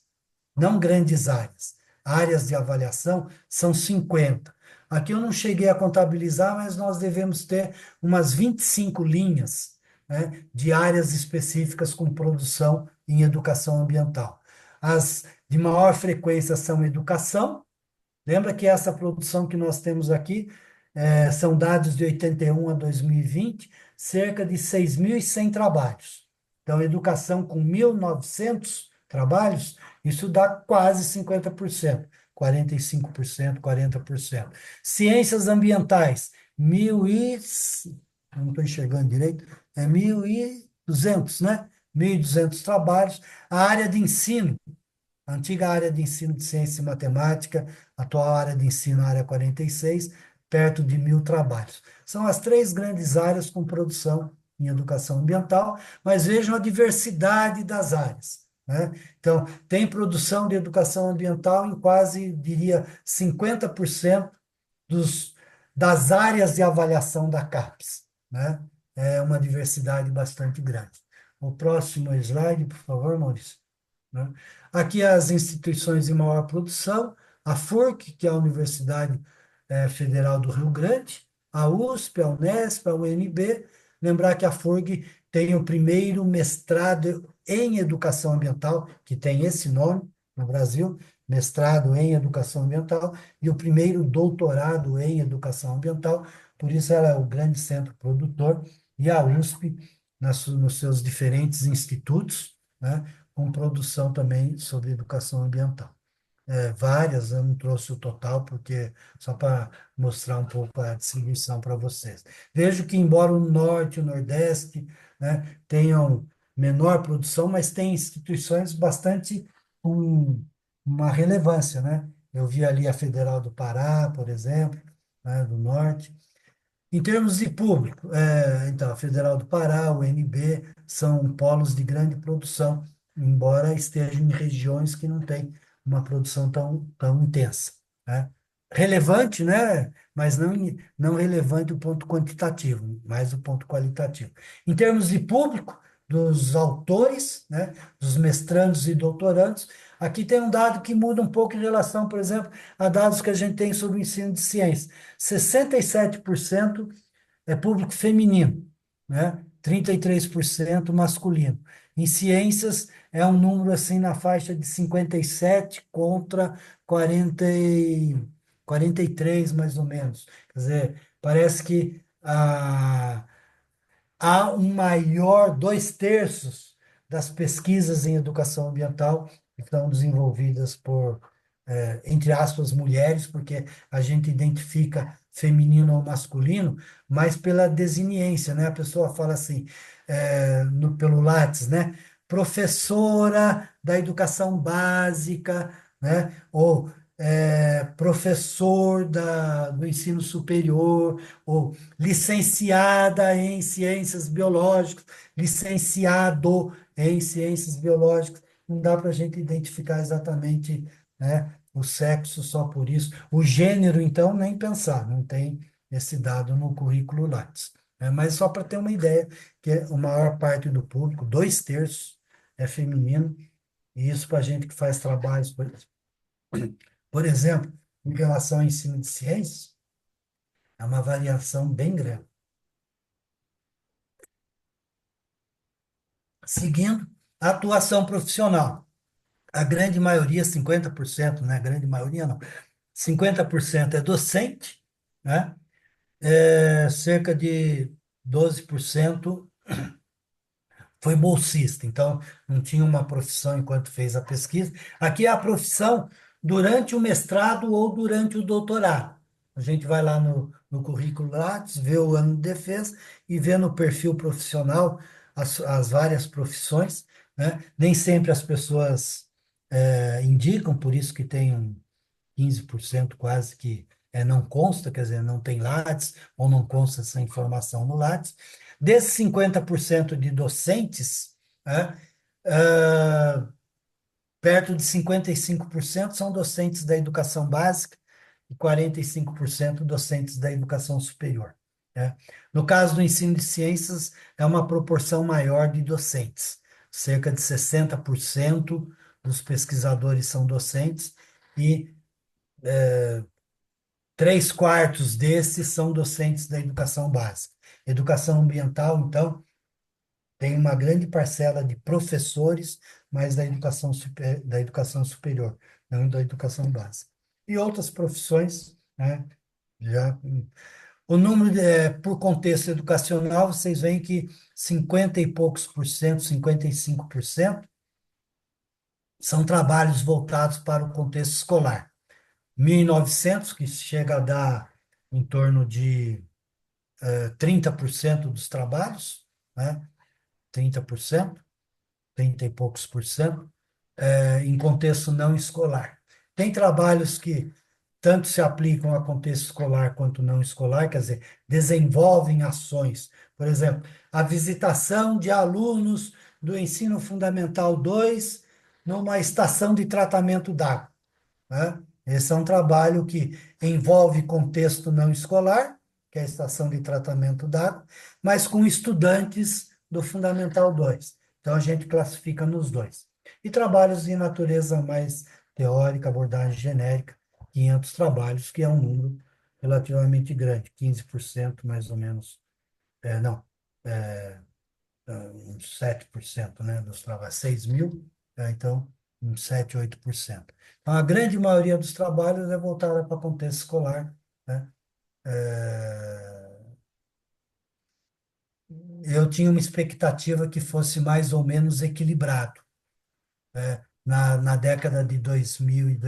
não grandes áreas. Áreas de avaliação são 50. Aqui eu não cheguei a contabilizar, mas nós devemos ter umas 25 linhas, né, de áreas específicas com produção em educação ambiental. As de maior frequência são educação. Lembra que essa produção que nós temos aqui são dados de 81 a 2020, cerca de 6.100 trabalhos. Então, educação com 1.900 trabalhos, isso dá quase 50%, 45%, 40%. Ciências ambientais, não estou enxergando direito, 1.200, né? 1.200 trabalhos. A área de ensino, a antiga área de ensino de ciência e matemática, a atual área de ensino, área 46, perto de 1.000 trabalhos. São as três grandes áreas com produção em educação ambiental, mas vejam a diversidade das áreas, né? Então, tem produção de educação ambiental em quase, diria, 50% das áreas de avaliação da CAPES, né? É uma diversidade bastante grande. O próximo slide, por favor, Maurício, né? Aqui as instituições de maior produção, a FURC, que é a Universidade Federal do Rio Grande, a USP, a Unesp, a UNB. Lembrar que a FURG tem o primeiro mestrado em educação ambiental, que tem esse nome no Brasil, mestrado em educação ambiental, e o primeiro doutorado em educação ambiental, por isso ela é o grande centro produtor, e a USP, nos seus diferentes institutos, né, com produção também sobre educação ambiental. Várias, eu não trouxe o total, porque só para mostrar um pouco a distribuição para vocês. Vejo que, embora o Norte e o Nordeste, né, tenham menor produção, mas tem instituições bastante com uma relevância, né? Eu vi ali a Federal do Pará, por exemplo, né, do Norte. Em termos de público, então, a Federal do Pará, o UNB, são polos de grande produção, embora estejam em regiões que não têm uma produção tão intensa, né? Relevante, né? Mas não relevante do ponto quantitativo, mais do ponto qualitativo. Em termos de público, dos autores, né? Dos mestrandos e doutorandos, aqui tem um dado que muda um pouco em relação, por exemplo, a dados que a gente tem sobre o ensino de ciência. 67% é público feminino, né? 33% masculino. Em ciências, é um número assim na faixa de 57 contra 43, mais ou menos. Quer dizer, parece que há um maior, 2/3 das pesquisas em educação ambiental que estão desenvolvidas por, entre aspas, mulheres, porque a gente identifica feminino ou masculino, mas pela desiniência, né? A pessoa fala assim, pelo Lattes, né? Professora da educação básica, né? Ou professor do ensino superior, ou licenciada em ciências biológicas, licenciado em ciências biológicas. Não dá para a gente identificar exatamente, né, o sexo só por isso. O gênero, então, nem pensar, não tem esse dado no currículo Lattes. Mas só para ter uma ideia, que a maior parte do público, 2/3, é feminino, e isso para a gente que faz trabalhos, por exemplo, em relação ao ensino de ciências, é uma variação bem grande. Seguindo, a atuação profissional. A grande maioria, 50%, né? A grande maioria não. 50% é docente, né? Cerca de 12% foi bolsista, então não tinha uma profissão enquanto fez a pesquisa. Aqui é a profissão durante o mestrado ou durante o doutorado. A gente vai lá no currículo Lattes, vê o ano de defesa e vê no perfil profissional as várias profissões, né? Nem sempre as pessoas indicam, por isso que tem 15% quase que não consta, quer dizer, não tem Lattes, ou não consta essa informação no Lattes. Desses 50% de docentes, né? Ah, perto de 55% são docentes da educação básica e 45% docentes da educação superior, né? No caso do ensino de ciências, é uma proporção maior de docentes. Cerca de 60% dos pesquisadores são docentes e 3/4 desses são docentes da educação básica. Educação ambiental, então, tem uma grande parcela de professores, mas da educação superior, não da educação básica. E outras profissões, né? Já, o número, por contexto educacional, vocês veem que 50 e poucos por cento, 55%, são trabalhos voltados para o contexto escolar. 1.900, que chega a dar em torno de 30% dos trabalhos, né? 30%, 30 e poucos por cento, em contexto não escolar. Tem trabalhos que tanto se aplicam a contexto escolar quanto não escolar, quer dizer, desenvolvem ações. Por exemplo, a visitação de alunos do ensino fundamental 2 numa estação de tratamento d'água, né? Esse é um trabalho que envolve contexto não escolar, que é a estação de tratamento d'água, mas com estudantes do Fundamental 2. Então, a gente classifica nos dois. E trabalhos de natureza mais teórica, abordagem genérica, 500 trabalhos, que é um número relativamente grande, 15% mais ou menos, não, uns 7%, né, dos trabalhos, 6.000, então, uns 7, 8%. Então, a grande maioria dos trabalhos é voltada para contexto escolar, né? Eu tinha uma expectativa que fosse mais ou menos equilibrado, né? Na década de 2000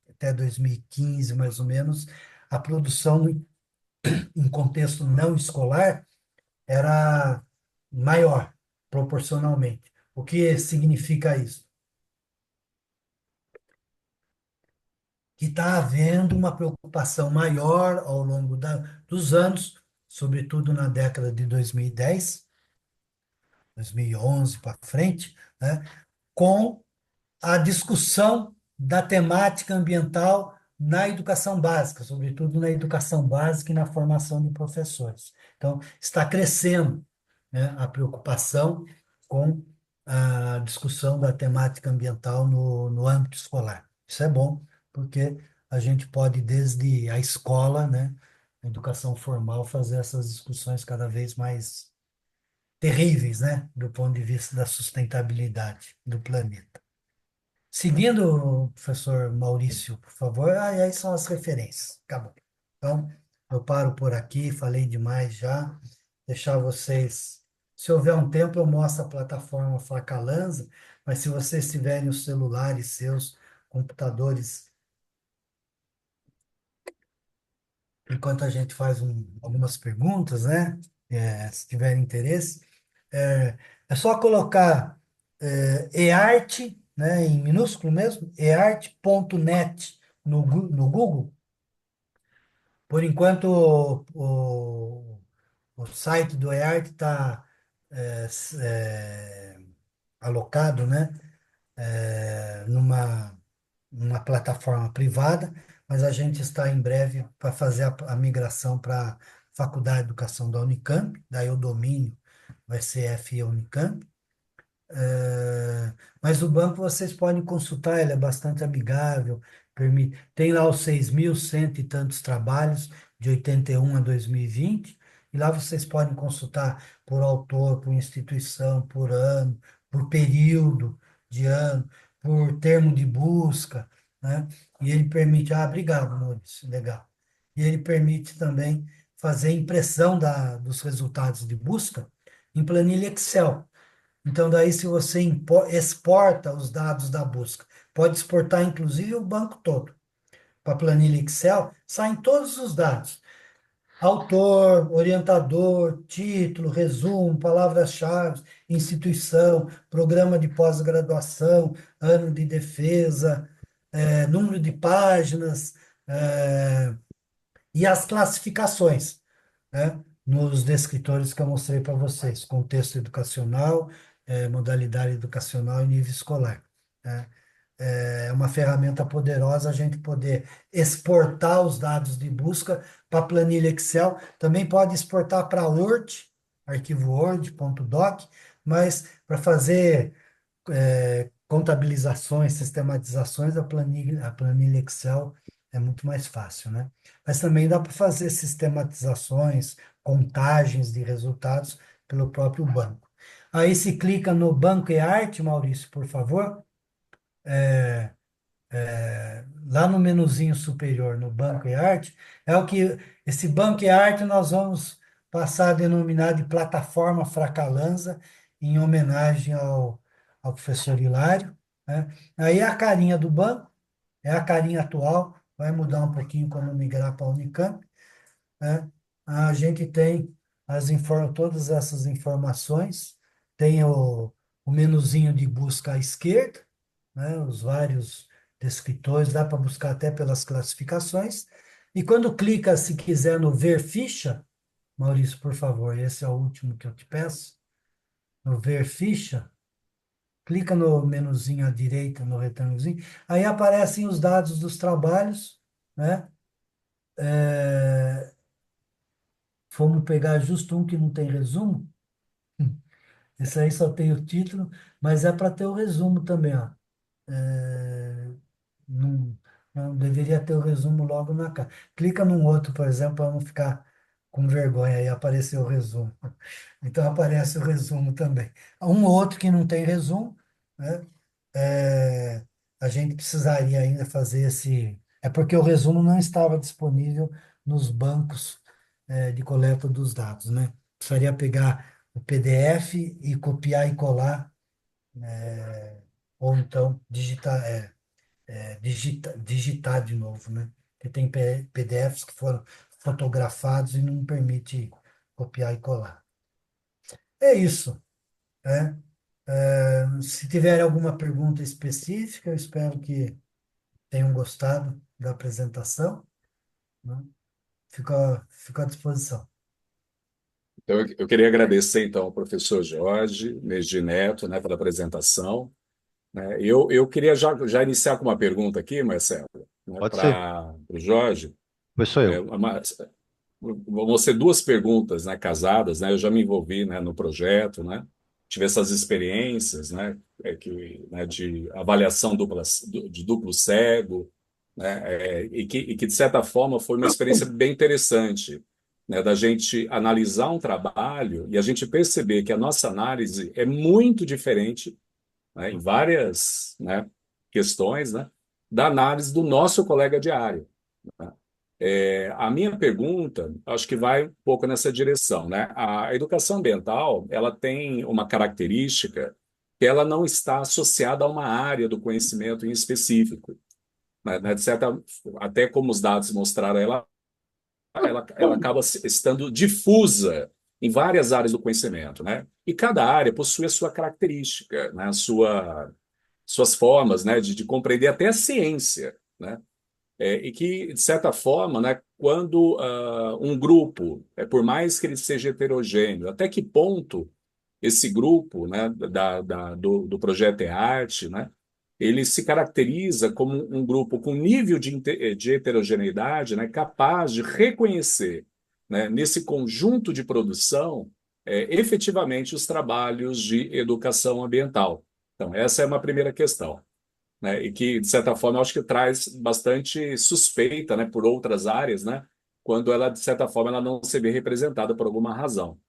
até 2015, mais ou menos, a produção em contexto não escolar era maior, proporcionalmente. O que significa isso? Que está havendo uma preocupação maior ao longo dos anos, sobretudo na década de 2010, 2011 para frente, né, com a discussão da temática ambiental na educação básica, sobretudo na educação básica e na formação de professores. Então, está crescendo, né, a preocupação com a discussão da temática ambiental no âmbito escolar. Isso é bom, porque a gente pode, desde a escola, né, a educação formal, fazer essas discussões cada vez mais terríveis, né, do ponto de vista da sustentabilidade do planeta. Seguindo, professor Maurício, por favor. Ah, e aí são as referências. Acabou. Então, eu paro por aqui, falei demais já. Deixar vocês. Se houver um tempo, eu mostro a plataforma Flacalanza, mas se vocês tiverem os celulares seus, computadores, enquanto a gente faz algumas perguntas, né? Se tiverem interesse, é só colocar earte, né, em minúsculo mesmo, earte.net no Google. Por enquanto, o site do earte está alocado, né, numa plataforma privada, mas a gente está em breve para fazer a migração para a Faculdade de Educação da Unicamp, daí o domínio vai ser FE Unicamp. Mas o banco vocês podem consultar, ele é bastante amigável, tem lá os 6.100 e tantos trabalhos, de 81 a 2020, e lá vocês podem consultar por autor, por instituição, por ano, por período de ano, por termo de busca, né? E ele permite, obrigado, Maurício, legal. E ele permite também fazer impressão dos resultados de busca em planilha Excel. Então, daí, se você exporta os dados da busca, pode exportar, inclusive, o banco todo. Para a planilha Excel, saem todos os dados. Autor, orientador, título, resumo, palavras-chave, instituição, programa de pós-graduação, ano de defesa, número de páginas, e as classificações, né? Nos descritores que eu mostrei para vocês, contexto educacional, modalidade educacional e nível escolar, né? É uma ferramenta poderosa a gente poder exportar os dados de busca para planilha Excel. Também pode exportar para Word, arquivo Word, ponto .doc, mas para fazer contabilizações, sistematizações, a planilha Excel é muito mais fácil, né? Mas também dá para fazer sistematizações, contagens de resultados pelo próprio banco. Aí se clica no Banco e Arte, Maurício, por favor, lá no menuzinho superior, no Banco e Arte, é o que esse Banco e Arte nós vamos passar a denominar de plataforma Fracalanza, em homenagem ao professor Hilário, né? Aí é a carinha do banco, é a carinha atual, vai mudar um pouquinho quando migrar para a Unicamp, né? A gente tem todas essas informações, tem o menuzinho de busca à esquerda, né? Os vários descritores, dá para buscar até pelas classificações. E quando clica, se quiser, no ver ficha, Maurício, por favor, esse é o último que eu te peço, no ver ficha, clica no menuzinho à direita, no retângulozinho, aí aparecem os dados dos trabalhos, né? É, Fomos pegar justo um que não tem resumo. Esse aí só tem o título, mas é para ter o resumo também, ó. É, não, não deveria ter o resumo logo na cara. Clica num outro, por exemplo, para não ficar com vergonha e aparecer o resumo. Então aparece o resumo também. Um outro que não tem resumo, né? É, a gente precisaria ainda fazer esse. É porque o resumo não estava disponível nos bancos, de coleta dos dados, né? Precisaria pegar o PDF e copiar e colar, ou então digitar de novo, né? Porque tem PDFs que foram fotografados e não permite copiar e colar. É isso, né? Se tiver alguma pergunta específica, eu espero que tenham gostado da apresentação, né? Fico à disposição. Então, eu queria agradecer, então, ao professor Jorge Mesdi Neto, né, pela apresentação, né? Eu queria já iniciar com uma pergunta aqui, Marcelo, né, Pode ser. para o Jorge. Pois sou É, eu. vão ser duas perguntas, né, casadas, né? Eu já me envolvi, né, no projeto, né? Tive essas experiências, né, de avaliação de duplo cego, né, e que, de certa forma, foi uma experiência bem interessante, né, da gente analisar um trabalho e a gente perceber que a nossa análise é muito diferente, né, em várias, né, questões, né, da análise do nosso colega de área, né? A minha pergunta, acho que vai um pouco nessa direção, né? A educação ambiental, ela tem uma característica que ela não está associada a uma área do conhecimento em específico, né? De certa, até como os dados mostraram, ela acaba estando difusa em várias áreas do conhecimento, né? E cada área possui a sua característica, né? Suas formas, né? De compreender até a ciência, né? E que, de certa forma, né, quando um grupo, por mais que ele seja heterogêneo, até que ponto esse grupo, né, do Projeto arte, né, ele se caracteriza como um grupo com nível de heterogeneidade, né, capaz de reconhecer, né, nesse conjunto de produção, efetivamente os trabalhos de educação ambiental. Então, essa é uma primeira questão, né, e que, de certa forma, eu acho que traz bastante suspeita, né, por outras áreas, né, quando ela, de certa forma, ela não se vê representada por alguma razão.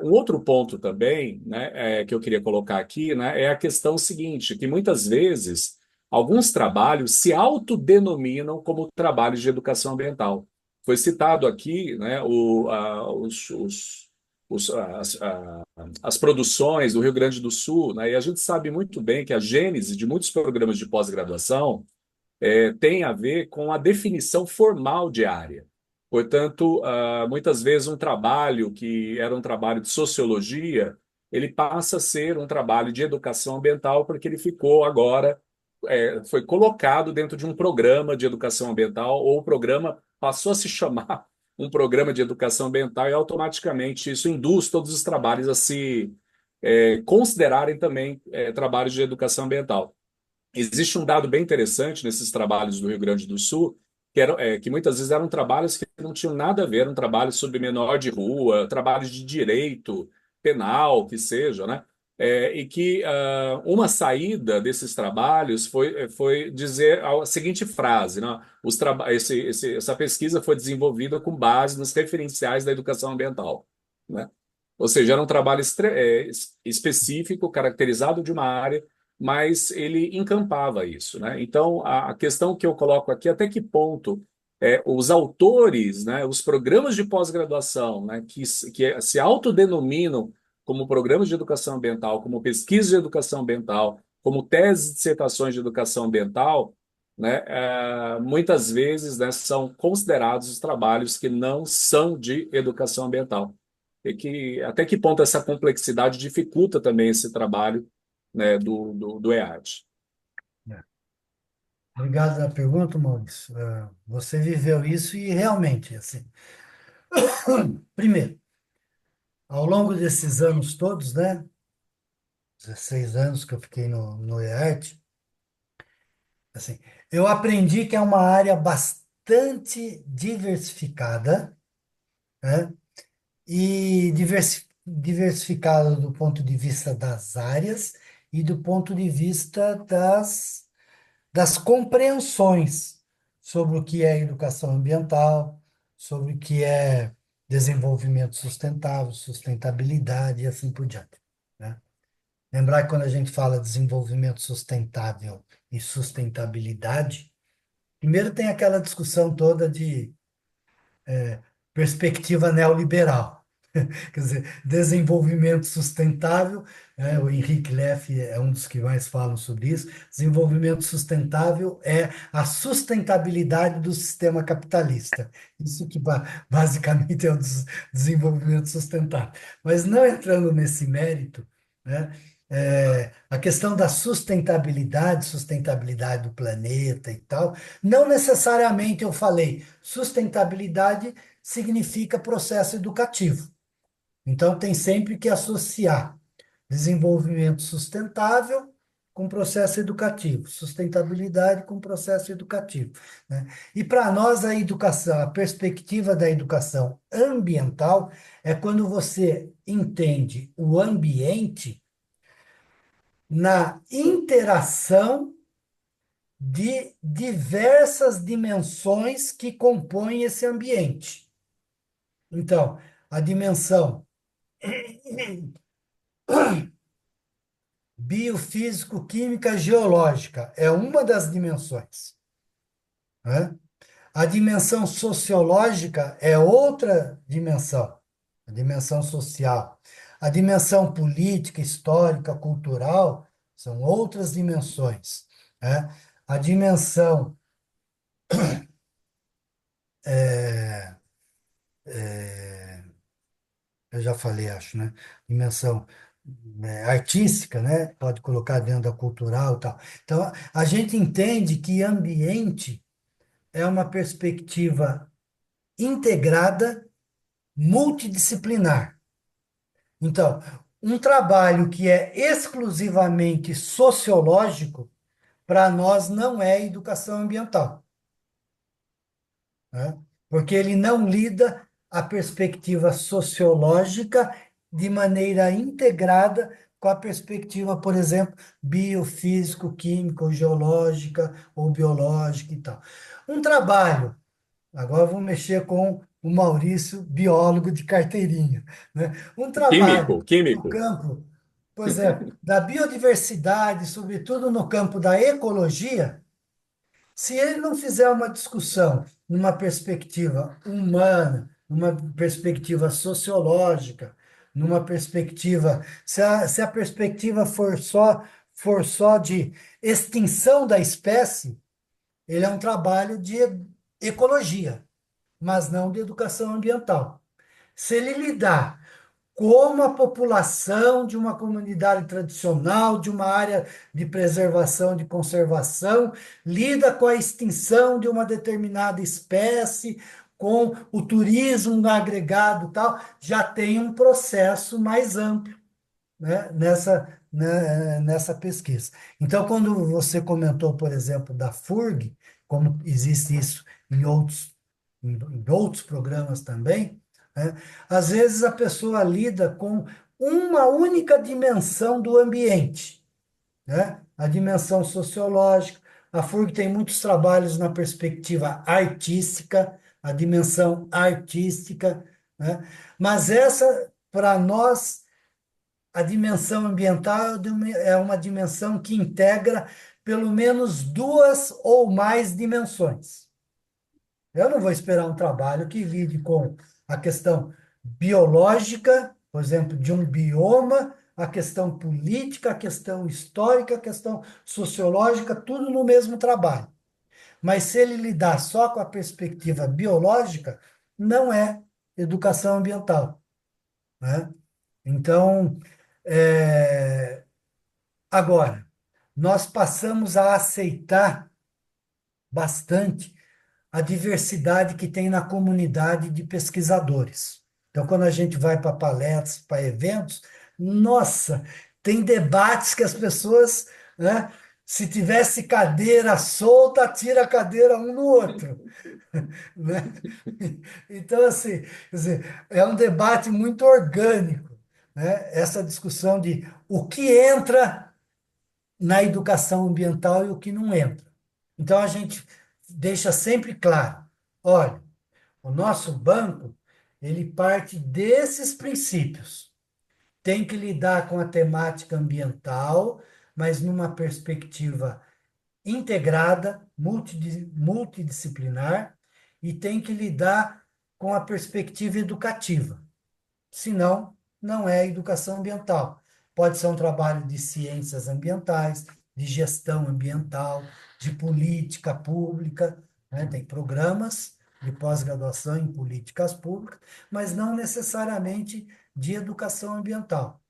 Um outro ponto também, né, que eu queria colocar aqui, né, é a questão seguinte, que muitas vezes alguns trabalhos se autodenominam como trabalhos de educação ambiental. Foi citado aqui, né, as produções do Rio Grande do Sul, né, e a gente sabe muito bem que a gênese de muitos programas de pós-graduação tem a ver com a definição formal de área. Portanto, muitas vezes um trabalho que era um trabalho de sociologia, ele passa a ser um trabalho de educação ambiental porque ele ficou agora, foi colocado dentro de um programa de educação ambiental, ou o programa passou a se chamar um programa de educação ambiental e automaticamente isso induz todos os trabalhos considerarem também trabalhos de educação ambiental. Existe um dado bem interessante nesses trabalhos do Rio Grande do Sul, que muitas vezes eram trabalhos que não tinham nada a ver, eram trabalhos sobre menor de rua, trabalhos de direito penal, que seja, né? E que uma saída desses trabalhos foi dizer a seguinte frase, né? Essa pesquisa foi desenvolvida com base nos referenciais da educação ambiental, né? Ou seja, era um trabalho específico, caracterizado de uma área, mas ele encampava isso, né? Então, a questão que eu coloco aqui, até que ponto os autores, né, os programas de pós-graduação, né, que se autodenominam como programas de educação ambiental, como pesquisa de educação ambiental, como teses e dissertações de educação ambiental, né, muitas vezes, né, são considerados os trabalhos que não são de educação ambiental. Até que ponto essa complexidade dificulta também esse trabalho, né, do EAD. É. Obrigado pela pergunta, Maurício. Você viveu isso e realmente, assim, primeiro, ao longo desses anos todos, né, 16 anos que eu fiquei no EART, assim, eu aprendi que é uma área bastante diversificada, né, e diversificada do ponto de vista das áreas e do ponto de vista das compreensões sobre o que é educação ambiental, sobre o que é desenvolvimento sustentável, sustentabilidade e assim por diante, né? Lembrar que quando a gente fala desenvolvimento sustentável e sustentabilidade, primeiro tem aquela discussão toda de perspectiva neoliberal. Quer dizer, desenvolvimento sustentável, né? O Henrique Leff é um dos que mais falam sobre isso. Desenvolvimento sustentável é a sustentabilidade do sistema capitalista. Isso que basicamente é o desenvolvimento sustentável. Mas não entrando nesse mérito, né? A questão da sustentabilidade do planeta e tal, não necessariamente eu falei, sustentabilidade significa processo educativo. Então, tem sempre que associar desenvolvimento sustentável com processo educativo, sustentabilidade com processo educativo, né? E para nós, a educação, a perspectiva da educação ambiental é quando você entende o ambiente na interação de diversas dimensões que compõem esse ambiente. Então, a dimensão biofísico-química geológica é uma das dimensões, né? A dimensão sociológica é outra dimensão, a dimensão social. A dimensão política, histórica, cultural são outras dimensões, né? A dimensão eu já falei, acho, né? Dimensão artística, né? Pode colocar dentro da cultural e tal. Então, a gente entende que ambiente é uma perspectiva integrada, multidisciplinar. Então, um trabalho que é exclusivamente sociológico, para nós não é educação ambiental, né? Porque ele não lida a perspectiva sociológica de maneira integrada com a perspectiva, por exemplo, biofísico, químico, geológica ou biológica e tal. Um trabalho, agora vamos mexer com o Maurício, biólogo de carteirinha, né? Um trabalho no Químico. campo, por exemplo, da biodiversidade, sobretudo no campo da ecologia, se ele não fizer uma discussão numa perspectiva humana, numa perspectiva sociológica, numa perspectiva, se a perspectiva for só de extinção da espécie, ele é um trabalho de ecologia, mas não de educação ambiental. Se ele lidar como a população de uma comunidade tradicional, de uma área de preservação, de conservação, lida com a extinção de uma determinada espécie, com o turismo agregado e tal, já tem um processo mais amplo, né, nessa pesquisa. Então, quando você comentou, por exemplo, da FURG, como existe isso em outros programas também, né, às vezes a pessoa lida com uma única dimensão do ambiente, né? A dimensão sociológica. A FURG tem muitos trabalhos na perspectiva artística, a dimensão artística, né? Mas essa, para nós, a dimensão ambiental é uma dimensão que integra pelo menos duas ou mais dimensões. Eu não vou esperar um trabalho que lide com a questão biológica, por exemplo, de um bioma, a questão política, a questão histórica, a questão sociológica, tudo no mesmo trabalho. Mas se ele lidar só com a perspectiva biológica, não é educação ambiental, né? Então, agora, nós passamos a aceitar bastante a diversidade que tem na comunidade de pesquisadores. Então, quando a gente vai para palestras, para eventos, nossa, tem debates que as pessoas, né, se tivesse cadeira solta, tira a cadeira um no outro, né? Então, assim, quer dizer, é um debate muito orgânico, né? Essa discussão de o que entra na educação ambiental e o que não entra. Então, a gente deixa sempre claro, olha, o nosso banco, ele parte desses princípios. Tem que lidar com a temática ambiental, mas numa perspectiva integrada, multidisciplinar, e tem que lidar com a perspectiva educativa. Senão, não é educação ambiental. Pode ser um trabalho de ciências ambientais, de gestão ambiental, de política pública, né? Tem programas de pós-graduação em políticas públicas, mas não necessariamente de educação ambiental.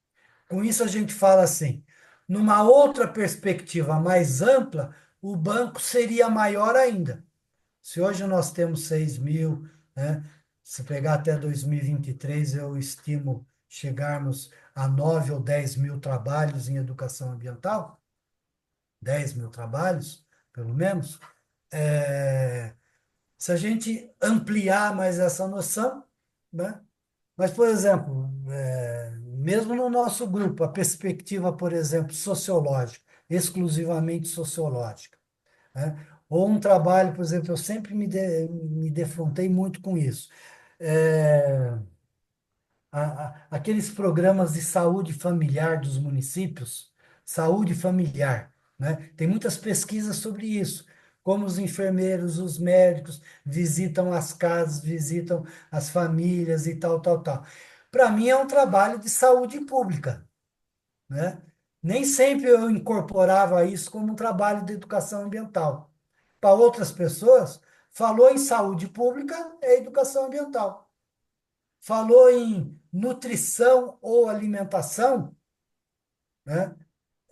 Com isso, a gente fala assim: numa outra perspectiva mais ampla, o banco seria maior ainda. Se hoje nós temos 6.000, né? Se pegar até 2023, eu estimo chegarmos a 9 ou 10 mil trabalhos em educação ambiental, 10 mil trabalhos, pelo menos. Se a gente ampliar mais essa noção, né? Mas, por exemplo, mesmo no nosso grupo, a perspectiva, por exemplo, sociológica, exclusivamente sociológica, né? Ou um trabalho, por exemplo, eu sempre me defrontei muito com isso. É, aqueles programas de saúde familiar dos municípios, saúde familiar, né? Tem muitas pesquisas sobre isso, como os enfermeiros, os médicos visitam as casas, visitam as famílias e tal, tal, tal. Para mim é um trabalho de saúde pública, né? Nem sempre eu incorporava isso como um trabalho de educação ambiental. Para outras pessoas, falou em saúde pública, é educação ambiental. Falou em nutrição ou alimentação, né,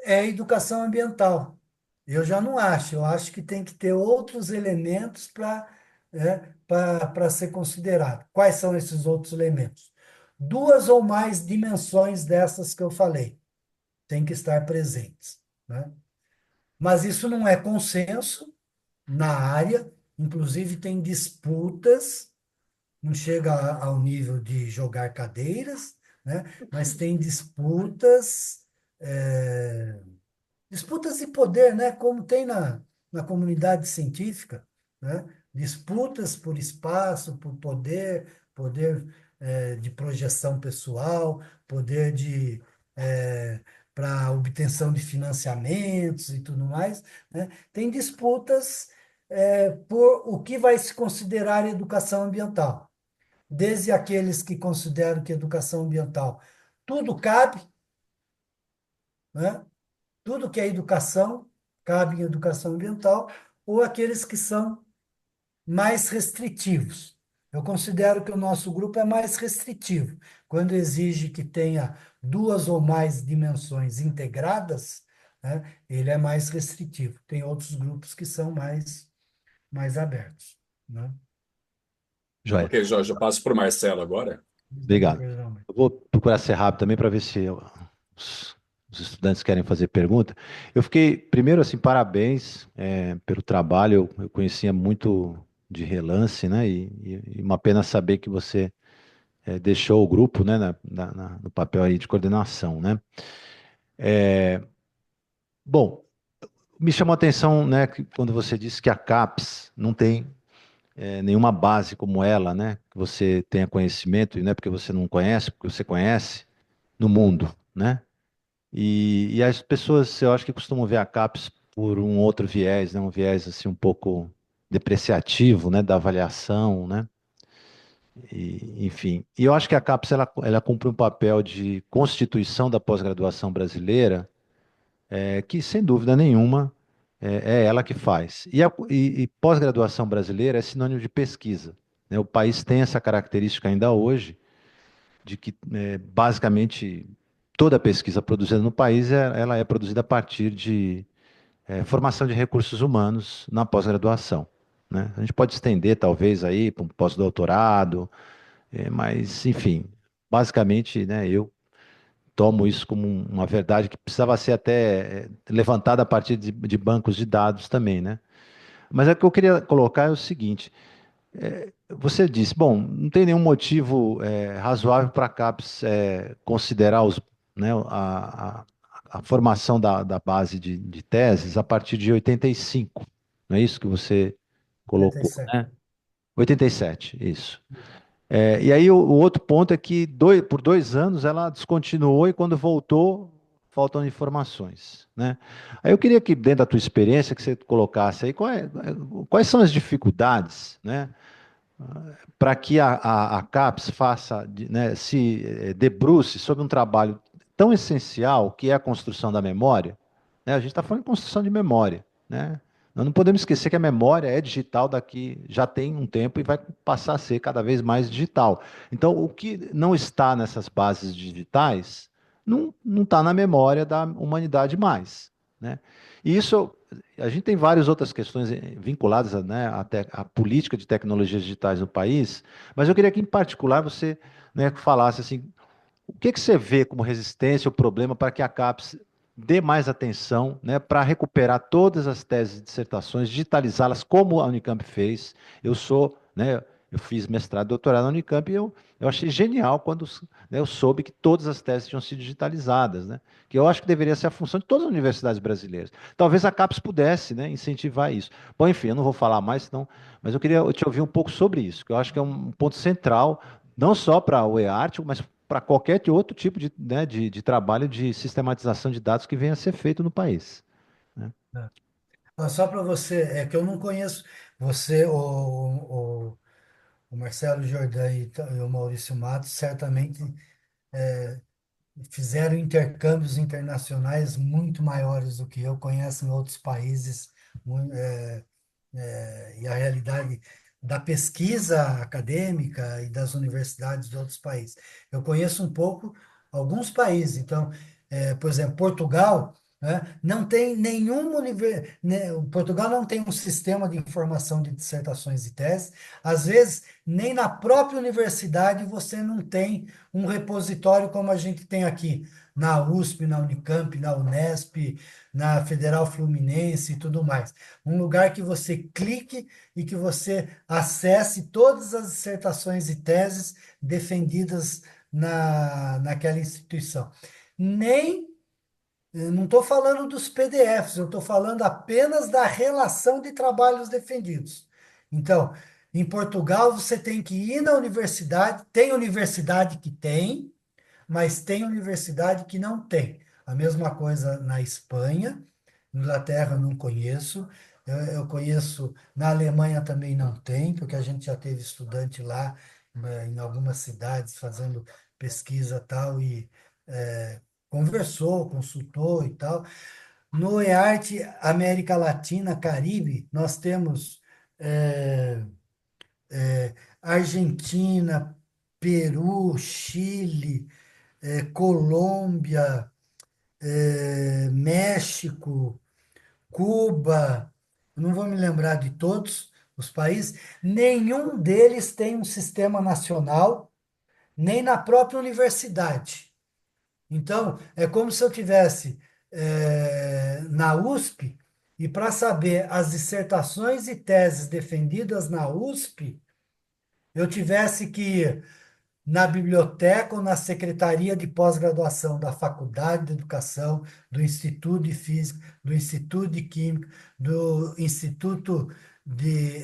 é educação ambiental. Eu já não acho, eu acho que tem que ter outros elementos para ser considerado. Quais são esses outros elementos? Duas ou mais dimensões dessas que eu falei têm que estar presentes, né? Mas isso não é consenso na área, inclusive tem disputas, não chega ao nível de jogar cadeiras, né? Mas tem disputas, disputas de poder, né? Como tem na comunidade científica, né? Disputas por espaço, por poder, poder de projeção pessoal, poder de para obtenção de financiamentos e tudo mais, né? Tem disputas por o que vai se considerar educação ambiental, desde aqueles que consideram que educação ambiental tudo cabe, né? Tudo que é educação cabe em educação ambiental, ou aqueles que são mais restritivos. Eu considero que o nosso grupo é mais restritivo. Quando exige que tenha duas ou mais dimensões integradas, né, ele é mais restritivo. Tem outros grupos que são mais abertos, né? Joia. Ok, Jorge, eu passo para o Marcelo agora. Obrigado. Perdão. Eu vou procurar ser rápido também para ver se os, os estudantes querem fazer pergunta. Eu fiquei, primeiro, assim, parabéns pelo trabalho. Eu conhecia muito de relance, né? E uma pena saber que você deixou o grupo, né, no papel aí de coordenação, né? Bom, me chamou a atenção, né, que quando você disse que a CAPES não tem nenhuma base como ela, né, que você tenha conhecimento, e não é porque você não conhece, porque você conhece no mundo, né? E as pessoas, eu acho que costumam ver a CAPES por um outro viés, né, um viés assim um pouco depreciativo, né, da avaliação, né? Enfim, e eu acho que a CAPES ela cumpre um papel de constituição da pós-graduação brasileira, que sem dúvida nenhuma é ela que faz. E pós-graduação brasileira é sinônimo de pesquisa, né? O país tem essa característica ainda hoje de que basicamente toda a pesquisa produzida no país ela é produzida a partir de formação de recursos humanos na pós-graduação, né? A gente pode estender talvez aí para um pós-doutorado, mas enfim, basicamente, né, eu tomo isso como uma verdade que precisava ser até levantada a partir de bancos de dados também, né? Mas o que eu queria colocar é o seguinte: você disse, bom, não tem nenhum motivo razoável para a CAPES considerar né, a formação da base de teses a partir de 85, não é isso que você colocou, 87. né? 87, isso. E aí o outro ponto é que por 2 anos ela descontinuou e quando voltou, faltam informações, né? Aí eu queria que, dentro da tua experiência, que você colocasse aí quais são as dificuldades, né, para que a CAPES faça, né, se debruce sobre um trabalho tão essencial que é a construção da memória, né? A gente está falando de construção de memória, né? Nós não podemos esquecer que a memória é digital daqui já tem um tempo e vai passar a ser cada vez mais digital. Então, o que não está nessas bases digitais não está na memória da humanidade mais, né? E isso a gente tem várias outras questões vinculadas, né, até a política de tecnologias digitais no país, mas eu queria que, em particular, você, né, falasse assim, o que que você vê como resistência ou problema para que a CAPES dê mais atenção, né, para recuperar todas as teses e dissertações, digitalizá-las como a Unicamp fez. Eu sou, né, eu fiz mestrado e doutorado na Unicamp e eu achei genial quando, né, eu soube que todas as teses tinham sido digitalizadas, né, que eu acho que deveria ser a função de todas as universidades brasileiras. Talvez a CAPES pudesse, né, incentivar isso. Bom, enfim, eu não vou falar mais, senão, mas eu queria te ouvir um pouco sobre isso, que eu acho que é um ponto central, não só para o EART, mas para qualquer outro tipo de, né, de trabalho de sistematização de dados que venha a ser feito no país, né? É. Só para você, é que eu não conheço você, o Marcelo Jordan e o Maurício Matos, certamente fizeram intercâmbios internacionais muito maiores do que eu, conhecem outros países, e a realidade da pesquisa acadêmica e das universidades de outros países. Eu conheço um pouco alguns países, então, por exemplo, Portugal, né, não tem nenhuma Portugal não tem um sistema de informação de dissertações e teses. Às vezes, nem na própria universidade você não tem um repositório como a gente tem aqui na USP, na Unicamp, na Unesp, na Federal Fluminense e tudo mais. Um lugar que você clique e que você acesse todas as dissertações e teses defendidas naquela instituição. Nem, eu não estou falando dos PDFs, eu estou falando apenas da relação de trabalhos defendidos. Então, em Portugal, você tem que ir na universidade, tem universidade que tem, mas tem universidade que não tem. A mesma coisa na Espanha, Inglaterra eu não conheço. Eu conheço, na Alemanha também não tem, porque a gente já teve estudante lá, em algumas cidades, fazendo pesquisa tal, e conversou, consultou e tal. No EART América Latina, Caribe, nós temos eh, Argentina, Peru, Chile, Colômbia, México, Cuba, eu não vou me lembrar de todos os países, nenhum deles tem um sistema nacional, nem na própria universidade. Então, é como se eu tivesse na USP, e para saber as dissertações e teses defendidas na USP, eu tivesse que ir na biblioteca ou na secretaria de pós-graduação da Faculdade de Educação, do Instituto de Física, do Instituto de Química, do Instituto de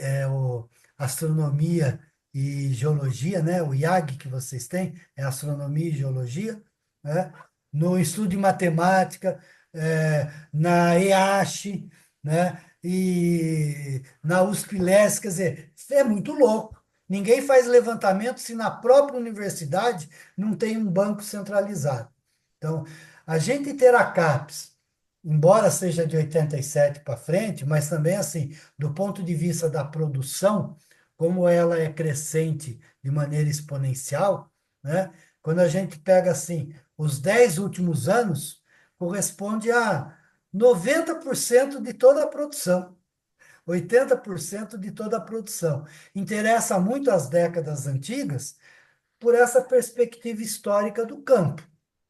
Astronomia e Geologia, né? O IAG que vocês têm, é Astronomia e Geologia, né? No Instituto de Matemática, na EASH, né? E na USP-LES, quer dizer, é muito louco. Ninguém faz levantamento se na própria universidade não tem um banco centralizado. Então, a gente ter a CAPES, embora seja de 87 para frente, mas também assim, do ponto de vista da produção, como ela é crescente de maneira exponencial, né? Quando a gente pega assim, os 10 últimos anos, corresponde a 90% de toda a produção. 80% de toda a produção. Interessa muito as décadas antigas por essa perspectiva histórica do campo,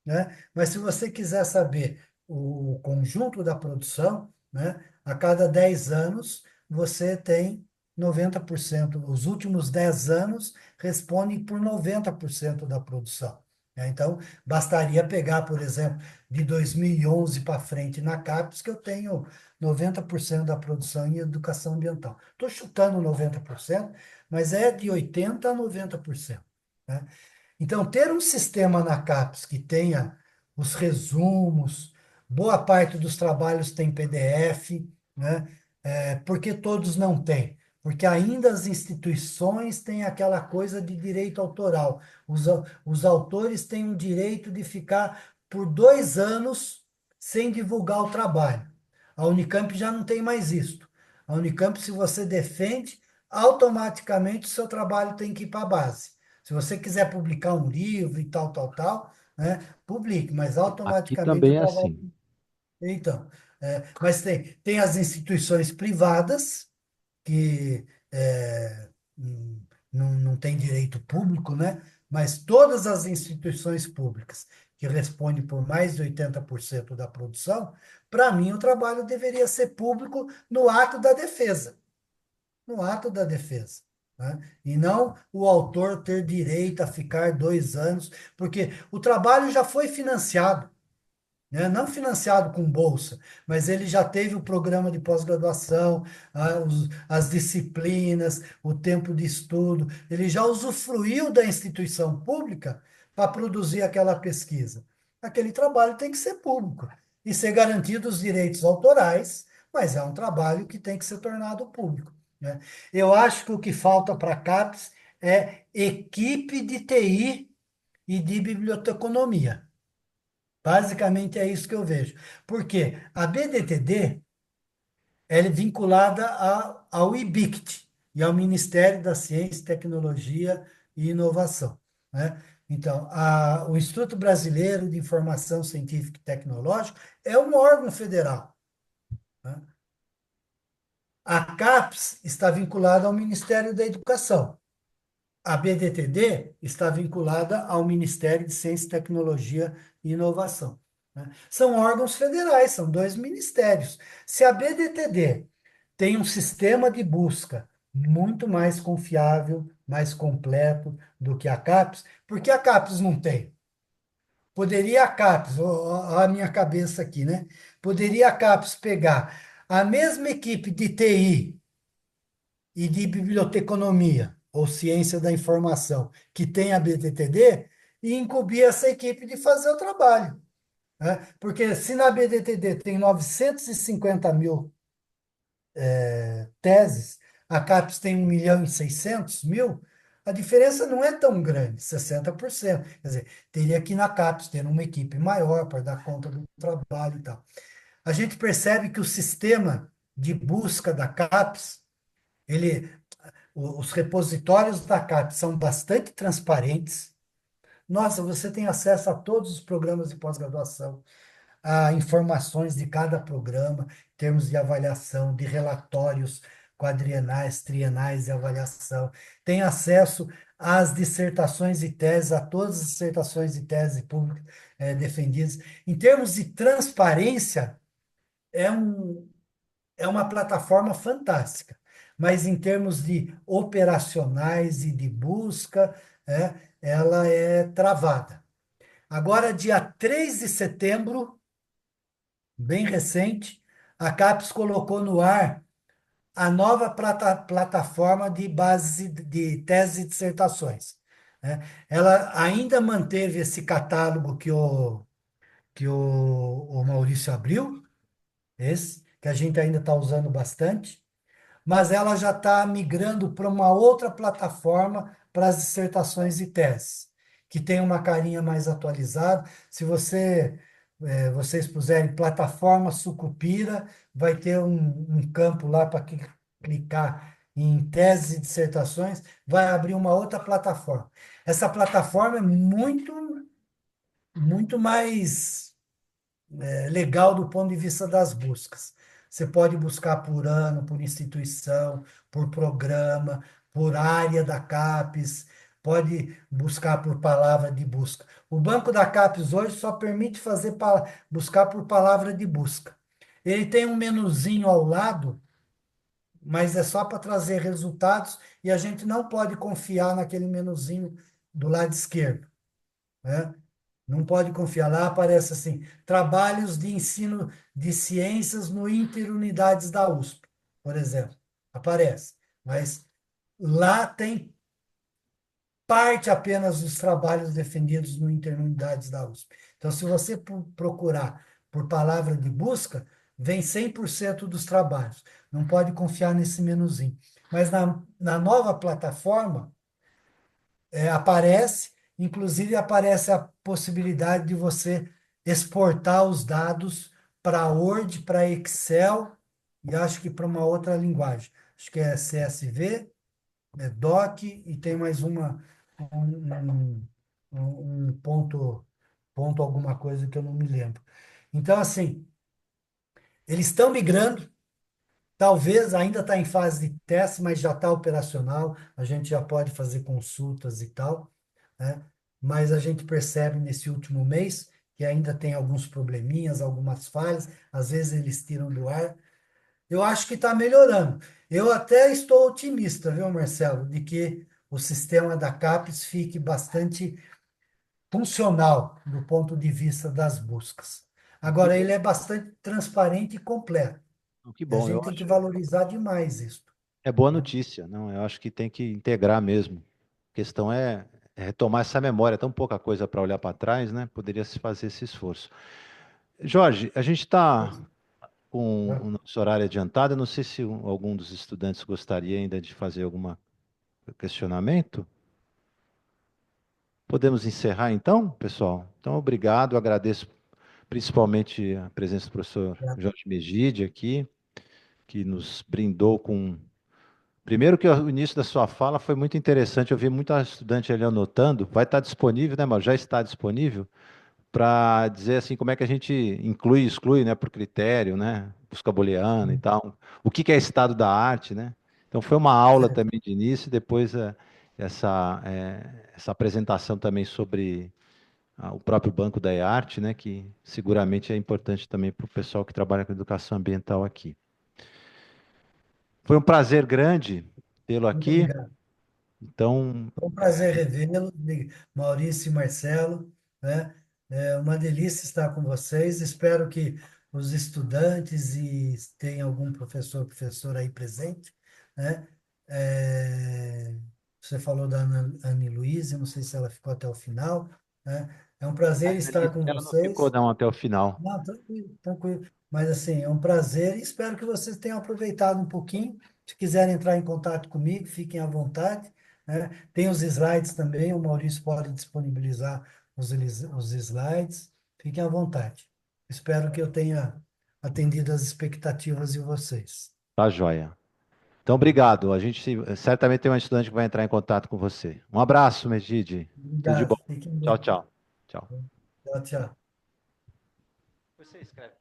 né? Mas se você quiser saber o conjunto da produção, né, a cada 10 anos você tem 90%. Os últimos 10 anos respondem por 90% da produção, né? Então, bastaria pegar, por exemplo, de 2011 para frente na CAPES, que eu tenho 90% da produção em educação ambiental. Estou chutando 90%, mas é de 80% a 90%, né? Então, ter um sistema na CAPES que tenha os resumos, boa parte dos trabalhos tem PDF, né? Por que todos não têm? Porque ainda as instituições têm aquela coisa de direito autoral. Os autores têm o direito de ficar por 2 anos sem divulgar o trabalho. A Unicamp já não tem mais isso. A Unicamp, se você defende, automaticamente o seu trabalho tem que ir para a base. Se você quiser publicar um livro e tal, tal, tal, né, publique, mas Aqui automaticamente o também é trabalho. assim. Então, mas tem as instituições privadas, que não tem direito público, né? Mas todas as instituições públicas que respondem por mais de 80% da produção, para mim o trabalho deveria ser público no ato da defesa, no ato da defesa, né? E não o autor ter direito a ficar 2 anos, porque o trabalho já foi financiado, né? Não financiado com bolsa, mas ele já teve o programa de pós-graduação, as disciplinas, o tempo de estudo, ele já usufruiu da instituição pública para produzir aquela pesquisa. Aquele trabalho tem que ser público e ser garantido os direitos autorais, mas é um trabalho que tem que ser tornado público, né? Eu acho que o que falta para a CAPES é equipe de TI e de biblioteconomia. Basicamente é isso que eu vejo. Porque a BDTD ela é vinculada ao IBICT e ao Ministério da Ciência, Tecnologia e Inovação, né? Então, o Instituto Brasileiro de Informação Científica e Tecnológica é um órgão federal, né? A CAPES está vinculada ao Ministério da Educação. A BDTD está vinculada ao Ministério de Ciência, Tecnologia e Inovação, né? São órgãos federais, são dois ministérios. Se a BDTD tem um sistema de busca muito mais confiável, mais completo do que a CAPES, por que a CAPES não tem? Poderia a CAPES, ó, a minha cabeça aqui, né? Poderia a CAPES pegar a mesma equipe de TI e de biblioteconomia, ou ciência da informação, que tem a BDTD, e incumbir essa equipe de fazer o trabalho, né? Porque se na BDTD tem 950 mil teses, a CAPES tem 1.600.000, a diferença não é tão grande, 60%. Quer dizer, teria que ir na CAPES ter uma equipe maior para dar conta do trabalho e tal. A gente percebe que o sistema de busca da CAPES, ele, os repositórios da CAPES são bastante transparentes. Nossa, você tem acesso a todos os programas de pós-graduação, a informações de cada programa, em termos de avaliação, de relatórios quadrienais, trienais de avaliação, tem acesso às dissertações e teses, a todas as dissertações e teses públicas defendidas. Em termos de transparência, é um, é uma plataforma fantástica, mas em termos de operacionais e de busca, ela é travada. Agora, dia 3 de setembro, bem recente, a CAPES colocou no ar a nova plataforma de base de tese e dissertações, né? Ela ainda manteve esse catálogo que o Maurício abriu, esse, que a gente ainda está usando bastante, mas ela já está migrando para uma outra plataforma para as dissertações e teses, que tem uma carinha mais atualizada. Se vocês puserem plataforma Sucupira, vai ter um campo lá para clicar em teses e dissertações, vai abrir uma outra plataforma. Essa plataforma é muito mais legal do ponto de vista das buscas. Você pode buscar por ano, por instituição, por programa, por área da CAPES, pode buscar por palavra de busca. O banco da CAPES hoje só permite buscar por palavra de busca. Ele tem um menuzinho ao lado, mas é só para trazer resultados e a gente não pode confiar naquele menuzinho do lado esquerdo, né? Não pode confiar. Lá aparece assim, trabalhos de ensino de ciências no Interunidades da USP, por exemplo. Aparece. Mas lá tem parte apenas dos trabalhos defendidos no Interunidades da USP. Então, se você procurar por palavra de busca, vem 100% dos trabalhos. Não pode confiar nesse menuzinho. Mas na nova plataforma, aparece, inclusive aparece a possibilidade de você exportar os dados para Word, para Excel e acho que para uma outra linguagem. Acho que é CSV, Doc e tem mais um ponto alguma coisa que eu não me lembro. Então, assim, eles estão migrando, talvez ainda está em fase de teste, mas já está operacional, a gente já pode fazer consultas e tal, né? Mas a gente percebe nesse último mês que ainda tem alguns probleminhas, algumas falhas, às vezes eles tiram do ar. Eu acho que está melhorando. Eu até estou otimista, viu, Marcelo, de que o sistema da CAPES fique bastante funcional do ponto de vista das buscas. Que Agora, bom, ele é bastante transparente e completo. que E a bom. Eu gente tem que acho valorizar demais isso, é boa né? notícia, não? Eu acho que tem que integrar mesmo. A questão é retomar essa memória, tão pouca coisa para olhar para trás, né? Poderia se fazer esse esforço. Jorge, a gente está com o nosso horário adiantado. Eu não sei se algum dos estudantes gostaria ainda de fazer algum questionamento. Podemos encerrar então, pessoal? Então, obrigado, agradeço principalmente a presença do professor Jorge Megide aqui, que nos brindou com. Primeiro que o início da sua fala foi muito interessante, eu vi muita estudante ali anotando, vai estar disponível, né, mas já está disponível, para dizer assim como é que a gente inclui e exclui, né, por critério, né, busca booleana e tal, o que que é estado da arte, né? Então foi uma aula Certo. também de início, e depois essa apresentação também sobre o próprio Banco da E-Arte, né, que seguramente é importante também para o pessoal que trabalha com educação ambiental aqui. Foi um prazer grande tê-lo Muito aqui. obrigado. Então, Foi um prazer revê-lo, Maurício e Marcelo, né? É uma delícia estar com vocês. Espero que os estudantes e tenha algum professora aí presente, né? É, você falou da Anne Luísa, não sei se ela ficou até o final, né? É um prazer estar com ela não ficou vocês. não até o final. Não, tranquilo, tranquilo. Mas assim, é um prazer e espero que vocês tenham aproveitado um pouquinho. Se quiserem entrar em contato comigo, fiquem à vontade, né? Tem os slides também, o Maurício pode disponibilizar os slides. Fiquem à vontade. Espero que eu tenha atendido as expectativas de vocês. Tá joia. Então, obrigado. A gente certamente tem um estudante que vai entrar em contato com você. Um abraço, Megide. Tudo de bom. Obrigado, fiquem Tchau, bem. tchau. Tchau. Tchau, tchau. Você escreve.